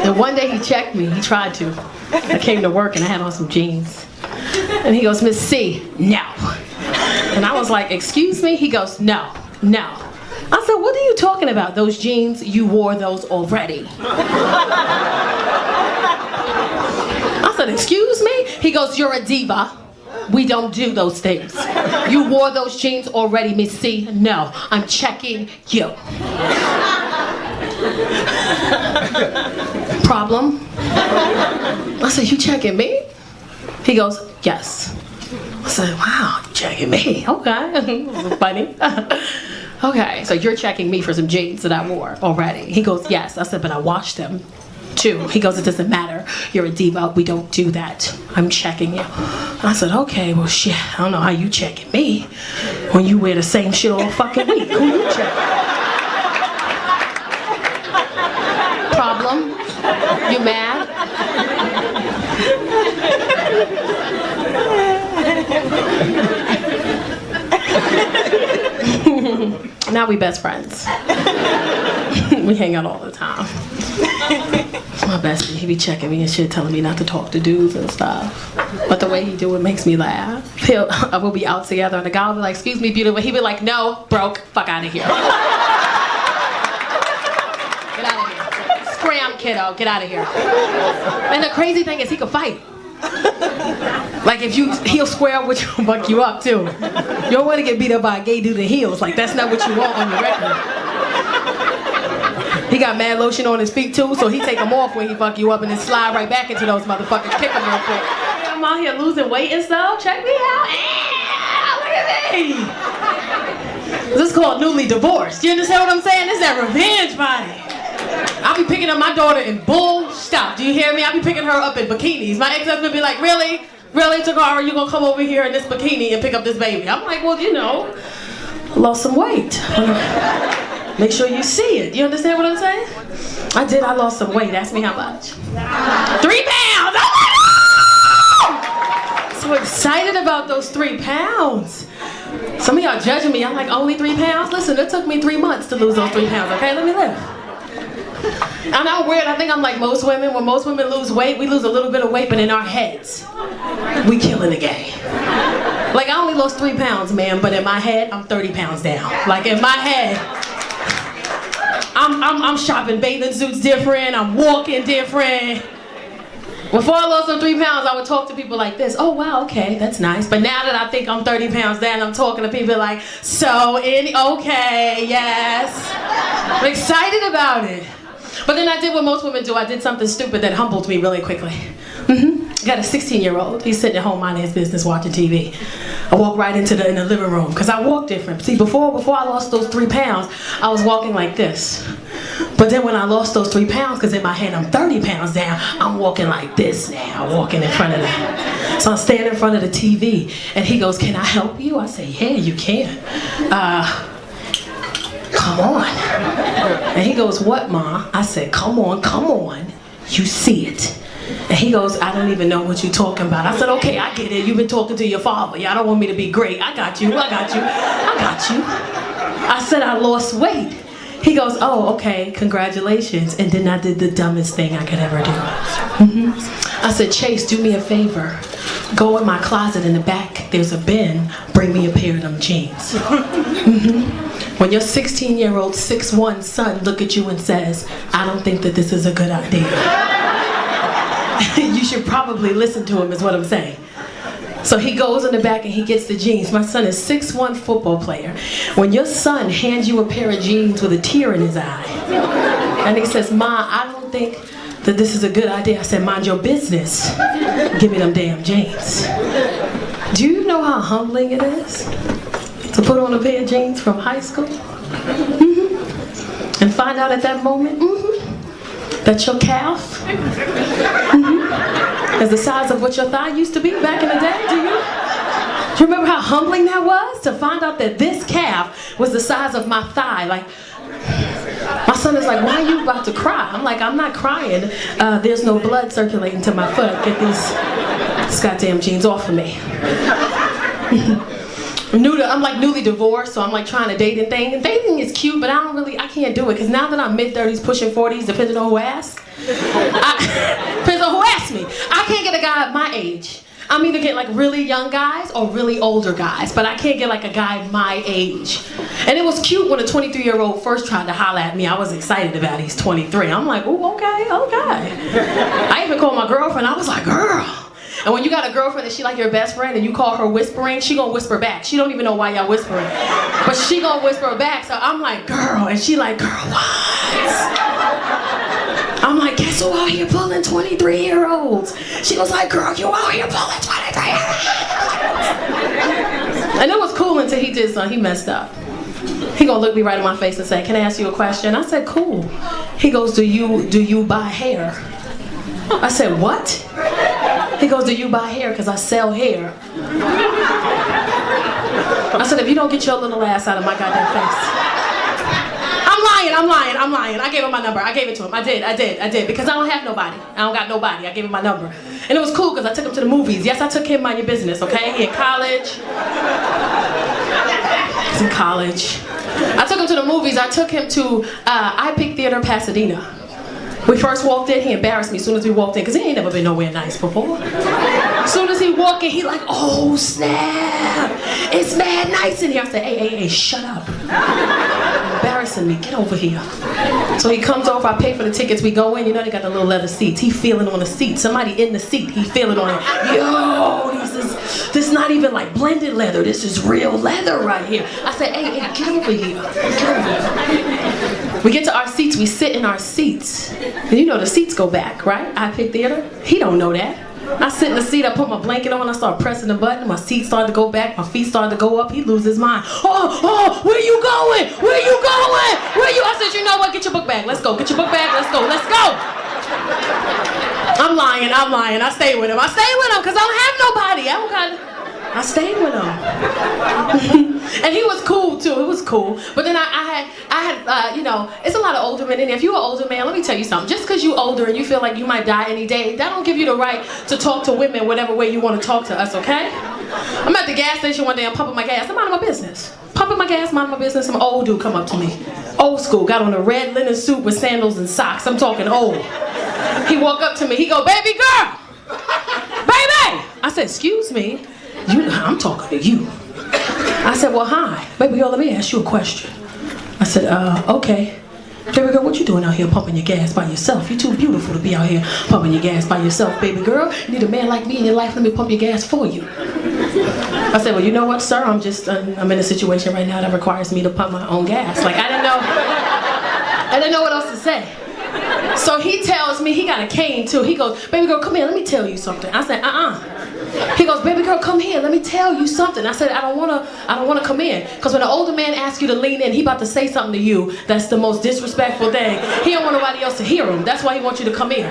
And one day he checked me, he tried to. I came to work and I had on some jeans. And he goes, Miss C, no. And I was like, excuse me? He goes, no. I said, what are you talking about? Those jeans, you wore those already. I said, excuse me? He goes, you're a diva. We don't do those things. You wore those jeans already, Miss C. No, I'm checking you. Problem? I said, you checking me? He goes, yes. I said, wow, you checking me? Okay, funny. Okay, so you're checking me for some jeans that I wore already. He goes, yes. I said, but I washed them too. He goes, it doesn't matter. You're a diva. We don't do that. I'm checking you. I said, okay, well, shit. I don't know how you checking me when you wear the same shit all fucking week. Who you checking? Problem? You mad? Now we best friends. We hang out all the time. my bestie, he be checking me and shit, telling me not to talk to dudes and stuff. But the way he do it makes me laugh. We'll be out together and the guy will be like, excuse me, beautiful. He be like, no, broke, fuck out of here. Get out of here. Scram, kiddo, get out of here. And the crazy thing is he can fight. Like he'll square up with you and buck you up too. You don't want to get beat up by a gay dude in heels. Like that's not what you want on your record. He got mad lotion on his feet too, so he take them off when he fuck you up and then slide right back into those motherfuckers, kick them real quick. I'm out here losing weight and stuff. Check me out. Look at me. This is called newly divorced. You understand what I'm saying? This is that revenge body. I'll be picking up my daughter in bull stop. Do you hear me? I'll be picking her up in bikinis. My ex-husband be like, really? Really, Tacarra, you gonna come over here in this bikini and pick up this baby? I'm like, well, you know, I lost some weight. Make sure you see it. You understand what I'm saying? I did. I lost some weight. Ask me how much. 3 pounds. Oh my God! So excited about those 3 pounds. Some of y'all judging me. I'm like, only 3 pounds? Listen, it took me 3 months to lose those 3 pounds. Okay, let me live. I know, weird. I think I'm like most women. When most women lose weight, we lose a little bit of weight, but in our heads, we killing the game. Like I only lost 3 pounds, man, but in my head, I'm 30 pounds down. Like in my head, I'm shopping bathing suits different. I'm walking different. Before I lost some 3 pounds, I would talk to people like this. Oh wow, okay, that's nice. But now that I think I'm 30 pounds down, I'm talking to people like, okay, yes. I'm excited about it. But then I did what most women do. I did something stupid that humbled me really quickly. Got a 16-year-old. He's sitting at home minding his business, watching TV. I walked right into the living room because I walk different. See, before I lost those 3 pounds, I was walking like this. But then when I lost those 3 pounds, because in my head I'm 30 pounds down, I'm walking like this now, walking in front of them. So I'm standing in front of the TV, and he goes, "Can I help you?" I say, "Yeah, you can." Come on. And he goes, "What, Ma?" I said, come on, you see it. And he goes, "I don't even know what you're talking about." I said, "Okay, I get it. You've been talking to your father. Y'all don't want me to be great. I got you. I said, "I lost weight." He goes, "Oh, okay, congratulations." And then I did the dumbest thing I could ever do. I said, "Chase, do me a favor. Go in my closet in the back. There's a bin. Bring me a pair of them jeans." When your 16-year-old 6'1" son look at you and says, "I don't think that this is a good idea," you should probably listen to him is what I'm saying. So he goes in the back and he gets the jeans. My son is 6'1" football player. When your son hands you a pair of jeans with a tear in his eye, and he says, "Ma, I don't think that this is a good idea." I said, "Mind your business. Give me them damn jeans." Do you know how humbling it is to put on a pair of jeans from high school? And find out at that moment that your calf is the size of what your thigh used to be back in the day. Do you remember how humbling that was? To find out that this calf was the size of my thigh. Like, my son is like, "Why are you about to cry?" I'm like, "I'm not crying. There's no blood circulating to my foot. Get these goddamn jeans off of me." I'm like newly divorced, so I'm like trying to date and thing. And dating is cute, but I can't do it. Because now that I'm mid-30s, pushing 40s, depending on who asks. Depends on who asks me. I can't get a guy at my age. I'm either getting like really young guys or really older guys, but I can't get like a guy my age. And it was cute when a 23-year-old first tried to holler at me. I was excited about it. He's 23. I'm like, "Ooh, okay. I even called my girlfriend. I was like, "Girl." And when you got a girlfriend and she like your best friend and you call her whispering, she gonna whisper back. She don't even know why y'all whispering, but she gonna whisper back. So I'm like, "Girl," and she like, "Girl, what?" I'm like, "Guess who out here pulling 23-year-olds? She was like, "Girl, you out here pulling 23-year-olds. And it was cool until he did something. He messed up. He gonna look me right in my face and say, "Can I ask you a question?" I said, "Cool." He goes, do you buy hair?" I said, "What?" He goes, "Do you buy hair? Because I sell hair." I said, "If you don't get your little ass out of my goddamn face." I'm lying. I gave him my number. I gave it to him. I did. Because I don't have nobody. I don't got nobody. I gave him my number. And it was cool because I took him to the movies. Yes, I took him, mind your business, okay? He in college. He's in college. I took him to the movies. I took him to IPIC Theater, Pasadena. We first walked in, he embarrassed me as soon as we walked in, because he ain't never been nowhere nice before. As soon as he walked in, he like, oh snap, it's mad nice in here. I said, hey, shut up. Embarrassing me, get over here. So he comes over, I pay for the tickets, we go in, you know they got the little leather seats. He feeling on the seat, somebody in the seat, he feeling on it. Yo, this is not even like blended leather, this is real leather right here. I said, hey, get over here, get over here. We get to our seats, we sit in our seats. And you know the seats go back, right? I pick theater. He don't know that. I sit in the seat, I put my blanket on, I start pressing the button, my seat started to go back, my feet started to go up, he loses his mind. Oh, where you going? Where you going? Where you? I said, you know what, get your book bag, let's go, get your book bag, let's go. I'm lying, I stay with him because I don't have nobody, I stayed with him. And he was cool too, it was cool. But then I had, you know, it's a lot of older men in there. If you're an older man, let me tell you something. Just because you're older and you feel like you might die any day, that don't give you the right to talk to women whatever way you want to talk to us, okay? I'm at the gas station one day, I'm pumping my gas, I'm minding my business. Pumping my gas, minding my business, some old dude come up to me. Old school, got on a red linen suit with sandals and socks. I'm talking old. He walked up to me, he go, baby girl, baby! I said, excuse me? I'm talking to you. I said, well, hi. Baby girl, let me ask you a question. I said, okay. Baby girl, what you doing out here pumping your gas by yourself? You're too beautiful to be out here pumping your gas by yourself, baby girl. You need a man like me in your life, let me pump your gas for you. I said, well, you know what, sir? I'm in a situation right now that requires me to pump my own gas. Like, I didn't know what else to say. So he tells me, he got a cane too. He goes, baby girl, come here, let me tell you something. I said, He goes, baby girl, come here, let me tell you something. I said, I don't wanna come in. Because when an older man asks you to lean in, he about to say something to you that's the most disrespectful thing. He don't want nobody else to hear him. That's why he wants you to come in.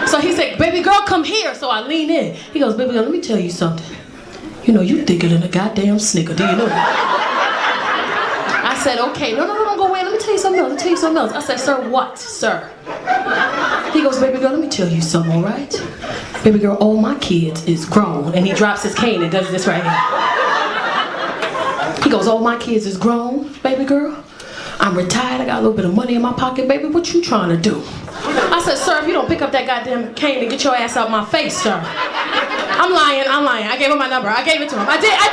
So he said, baby girl, come here. So I lean in. He goes, baby girl, let me tell you something. You know, you thicker than a goddamn Snicker. Do you know that? I said, okay, no, don't go away. Let me tell you something else. I said, sir, what, sir? He goes, baby girl, let me tell you something, all right? Baby girl, all my kids is grown. And he drops his cane and does this right here. He goes, all my kids is grown, baby girl. I'm retired, I got a little bit of money in my pocket, baby. What you trying to do? I said, sir, if you don't pick up that goddamn cane and get your ass out my face, sir. I'm lying. I gave him my number. I gave it to him. I did. I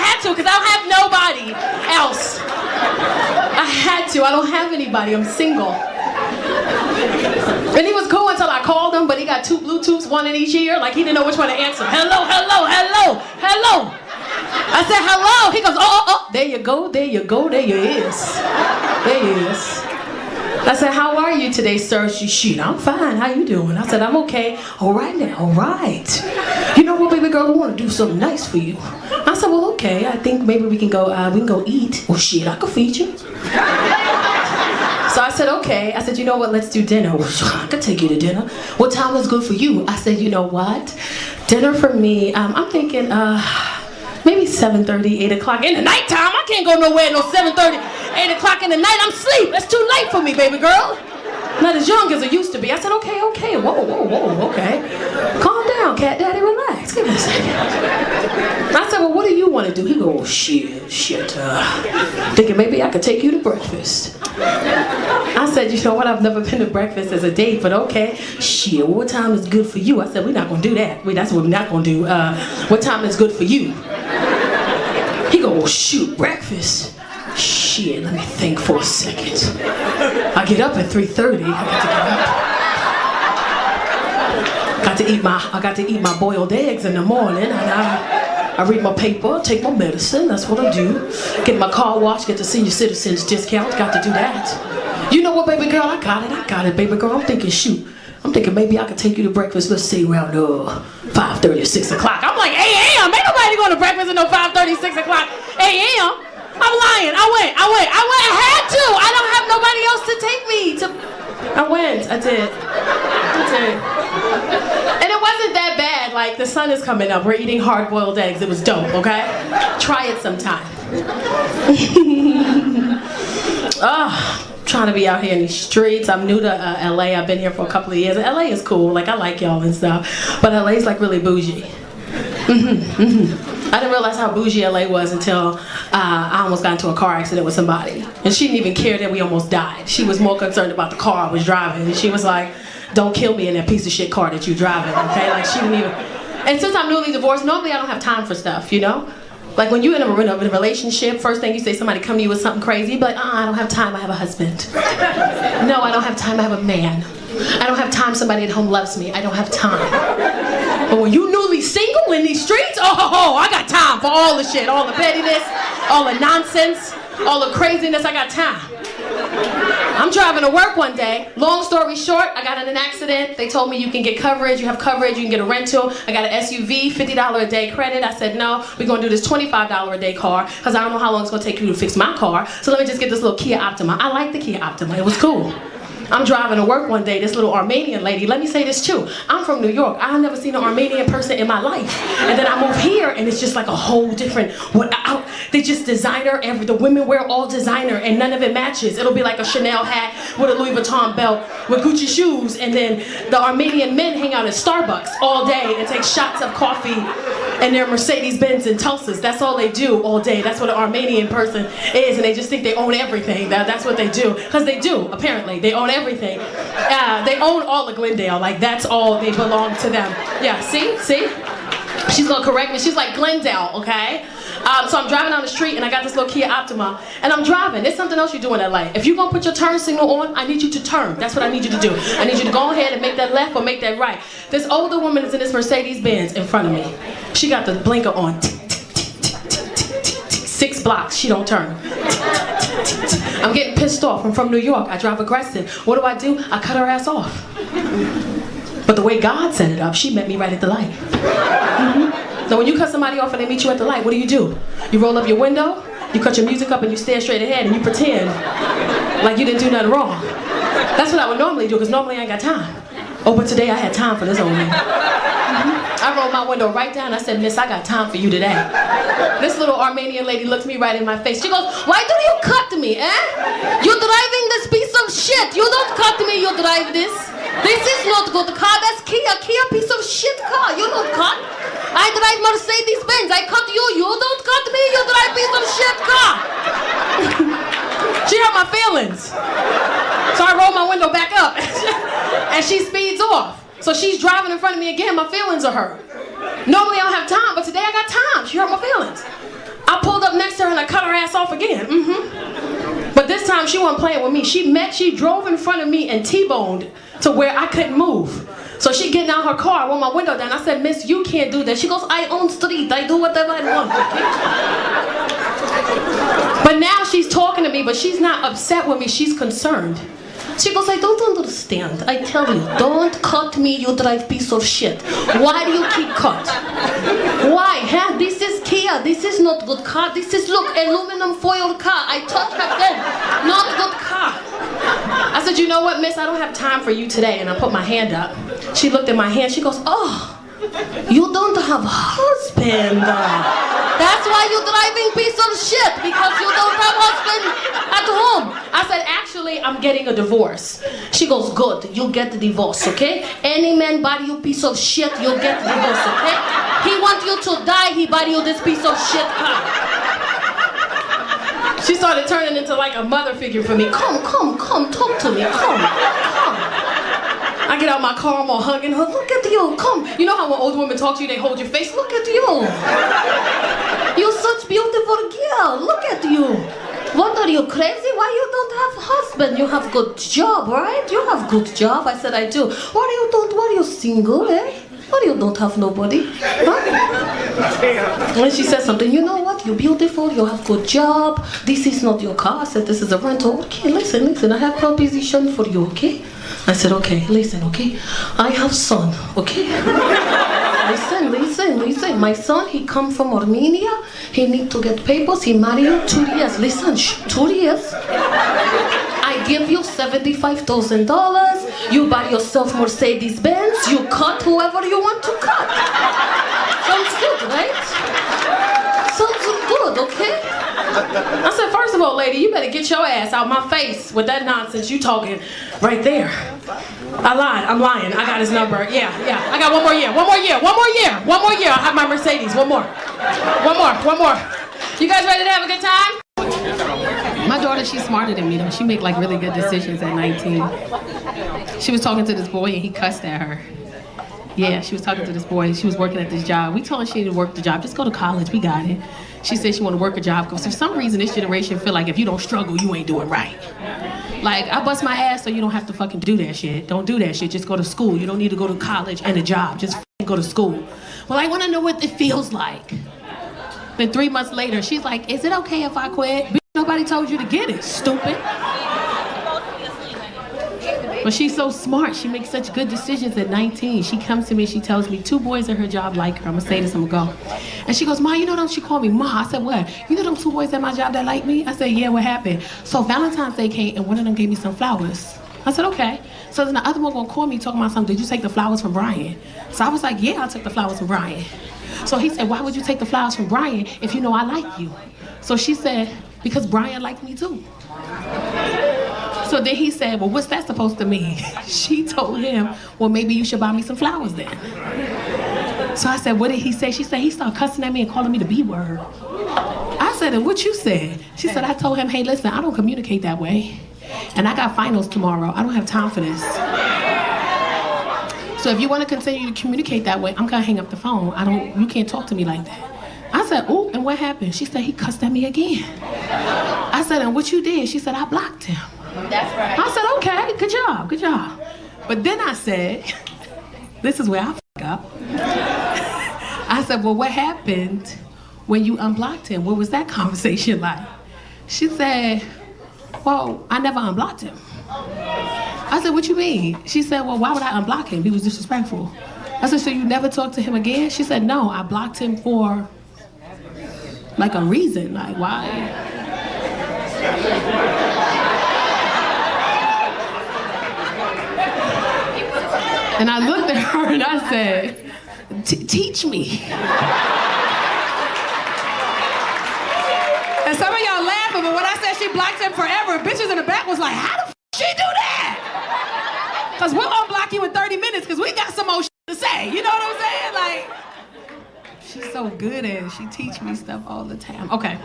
had to, because I don't have nobody else. I had to. I don't have anybody. I'm single. And he was cool until I called him, but he got 2 Bluetooths, 1 in each ear. Like he didn't know which one to answer. Hello. I said, hello. He goes, oh. There you go. There you is. I said, how are you today, sir? Shit, I'm fine. How you doing? I said, I'm okay. All right now. All right. You know what, baby girl? I want to do something nice for you. I said, well, okay. I think maybe we can go eat. Well, shit, I could feed you. So I said, okay. I said, you know what? Let's do dinner. Well, I could take you to dinner. What time is good for you? I said, you know what? Dinner for me, I'm thinking, maybe 7:30, 8 o'clock in the nighttime. I can't go nowhere no 7:30, 8 o'clock in the night. I'm asleep. That's too late for me, baby girl. Not as young as I used to be. I said, okay. Whoa, okay. Calm down, cat daddy, relax. Give me a second. I said, well, what do you want to do? He goes, oh, shit. Thinking maybe I could take you to breakfast. I said, you know what? I've never been to breakfast as a date, but okay. Shit, what time is good for you? I said, we're not going to do that. That's what we're not going to do. What time is good for you? He goes, oh, shoot, breakfast. Shit, let me think for a second. I get up at 3:30. I got to eat my boiled eggs in the morning. And I read my paper, take my medicine. That's what I do. Get my car washed, get the senior citizens discount. Got to do that. You know what, baby girl? I got it, baby girl. I'm thinking maybe I could take you to breakfast. Let's say around 5:30 or 6 o'clock. I'm like, a.m. Ain't nobody going to breakfast at no 5:30, 6 o'clock a.m. I'm lying. I went. I had to. I don't have nobody else to take me to. I went. I did. And it wasn't that bad. Like, the sun is coming up. We're eating hard-boiled eggs. It was dope, okay? Try it sometime. Trying to be out here in these streets. I'm new to LA. I've been here for a couple of years. LA is cool. Like, I like y'all and stuff. But LA's like really bougie. I didn't realize how bougie LA was until I almost got into a car accident with somebody. And she didn't even care that we almost died. She was more concerned about the car I was driving. And she was like, don't kill me in that piece of shit car that you're driving, okay? Like, she didn't even... And since I'm newly divorced, normally I don't have time for stuff, you know? Like, when you're in a relationship, first thing you say, somebody come to you with something crazy, but I don't have time, I have a husband. No, I don't have time, I have a man. I don't have time, somebody at home loves me. I don't have time. But when you newly single in these streets, oh, I got time for all the shit, all the pettiness, all the nonsense, all the craziness, I got time. I'm driving to work one day. Long story short, I got in an accident. They told me you can get coverage, you have coverage, you can get a rental. I got an SUV, $50 a day credit. I said, no, we're gonna do this $25 a day car because I don't know how long it's gonna take you to fix my car. So let me just get this little Kia Optima. I like the Kia Optima, it was cool. I'm driving to work one day, this little Armenian lady, let me say this too, I'm from New York, I've never seen an Armenian person in my life. And then I move here and it's just like a whole different, they just designer, the women wear all designer and none of it matches. It'll be like a Chanel hat with a Louis Vuitton belt with Gucci shoes, and then the Armenian men hang out at Starbucks all day and take shots of coffee and their Mercedes-Benz and Tulsas. That's all they do all day. That's what an Armenian person is, and they just think they own everything. That's what they do, because they do, apparently. They own everything. They own all of Glendale. Like, that's all, they belong to them. Yeah, see? She's gonna correct me. She's like, Glendale, okay? So I'm driving down the street and I got this little Kia Optima and I'm driving. There's something else you do in LA. If you're gonna put your turn signal on, I need you to turn. That's what I need you to do. I need you to go ahead and make that left or make that right. This older woman is in this Mercedes-Benz in front of me. She got the blinker on. 6 blocks, she don't turn. I'm getting pissed off. I'm from New York. I drive aggressive. What do? I cut her ass off. But the way God set it up, she met me right at the light. So when you cut somebody off and they meet you at the light, what do? You roll up your window, you cut your music up and you stare straight ahead and you pretend like you didn't do nothing wrong. That's what I would normally do, because normally I ain't got time. Oh, but today I had time for this old man. I rolled my window right down. I said, miss, I got time for you today. This little Armenian lady looked me right in my face. She goes, why do you cut me, eh? You're driving this piece of shit. You don't cut me, you drive this. This is not good car. That's Kia piece of shit car. You don't cut. I drive Mercedes-Benz. I cut you. You don't cut me. You drive piece of shit car. She hurt my feelings. So I roll my window back up and she speeds off. So she's driving in front of me again. My feelings are hurt. Normally I don't have time, but today I got time. She hurt my feelings. I pulled up next to her and I cut her ass off again. But this time she wasn't playing with me. She drove in front of me and T-boned to where I couldn't move. So she getting out her car, I rolled my window down. I said, miss, you can't do that. She goes, I own street. I do whatever I want, okay? But now she's talking to me, but she's not upset with me. She's concerned. She goes, I don't understand. I tell you, don't cut me, you drive piece of shit. Why do you keep cut? Why? Huh? This is Kia. This is not good car. This is, look, aluminum foil car. I touched her then. Not good car. I said, you know what, miss? I don't have time for you today. And I put my hand up. She looked at my hand. She goes, oh, you don't have a husband. That's why you're driving piece of shit, because you don't have husband at home. I said, actually, I'm getting a divorce. She goes, good, you'll get the divorce, okay? Any man buy you piece of shit, you'll get the divorce, okay? He want you to die, he buy you this piece of shit car. She started turning into like a mother figure for me. Come, talk to me, come. I get out my car, I'm all hugging her. Look at you, come. You know how when old women talk to you, they hold your face? Look at you. You're such beautiful girl. Look at you. What, are you crazy? Why you don't have husband? You have good job, right? You have good job. I said, I do. Why you single, eh? Why you don't have nobody? Huh? And she said something, you know what? You're beautiful, you have good job. This is not your car. I said, this is a rental. Okay, listen, I have proposition for you, okay? I said, okay, listen, okay? I have son, okay? Listen. My son, he come from Armenia. He need to get papers. He marry you 2 years. Listen, 2 years. I give you $75,000. You buy yourself Mercedes-Benz. You cut whoever you want to cut. Sounds good, right? Sounds good, okay? I said, first First of all, lady, you better get your ass out my face with that nonsense you talking right there. I lied. I'm lying. I got his number. Yeah. I got one more year. I'll have my Mercedes. One more. You guys ready to have a good time? My daughter, she's smarter than me though. She make like really good decisions at 19. She was talking to this boy and he cussed at her. Yeah, she was talking to this boy. She was working at this job. We told her she didn't work the job. Just go to college. We got it. She said she want to work a job because for some reason this generation feel like if you don't struggle, you ain't doing right. Like, I bust my ass so you don't have to fucking do that shit. Don't do that shit. Just go to school. You don't need to go to college and a job. Just go to school. Well, I want to know what it feels like. Then 3 months later, she's like, is it okay if I quit? Bitch, nobody told you to get it, stupid. But she's so smart. She makes such good decisions at 19. She comes to me, she tells me 2 boys at her job like her. I'm gonna say this, I'm gonna go. And she goes, Ma, you know them? She called me Ma. I said, what? You know them 2 boys at my job that like me? I said, yeah, what happened? So Valentine's Day came and one of them gave me some flowers. I said, okay. So then the other one gonna call me talking about something. Did you take the flowers from Brian? So I was like, yeah, I took the flowers from Brian. So he said, why would you take the flowers from Brian if you know I like you? So she said, because Brian liked me too. So then he said, well, what's that supposed to mean? She told him, well, maybe you should buy me some flowers then. So I said, what did he say? She said, he started cussing at me and calling me the B word. I said, and what you said? She said, I told him, hey, listen, I don't communicate that way. And I got finals tomorrow. I don't have time for this. So if you want to continue to communicate that way, I'm gonna hang up the phone. You can't talk to me like that. I said, oh, and what happened? She said, he cussed at me again. I said, and what you did? She said, I blocked him. That's right. I said, okay, good job. But then I said, this is where I fuck up. I said, well, what happened when you unblocked him? What was that conversation like? She said, well, I never unblocked him. I said, what you mean? She said, well, why would I unblock him? He was disrespectful. I said, so you never talked to him again? She said, no, I blocked him for like a reason, like why? And I looked at her and I said, teach me. And some of y'all laughing, but when I said she blocked him forever, bitches in the back was like, how the f she do that? Because we'll unblock you in 30 minutes because we got some more shit to say. You know what I'm saying? Like, she's so good at it. She teach me stuff all the time. Okay,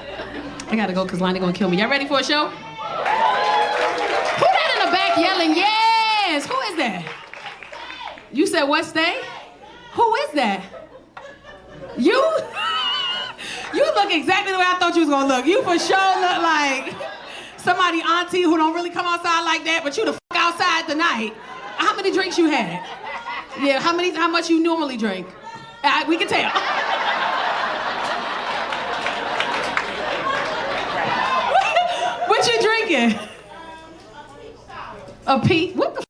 I gotta go because Lonnie gonna kill me. Y'all ready for a show? Who that in the back yelling, yes? Who is that? You said what, Stay? Who is that? You? You look exactly the way I thought you was gonna look. You for sure look like somebody auntie who don't really come outside like that, but you the f outside tonight. How many drinks you had? Yeah, how much you normally drink? We can tell. What you drinking? A pea? What the f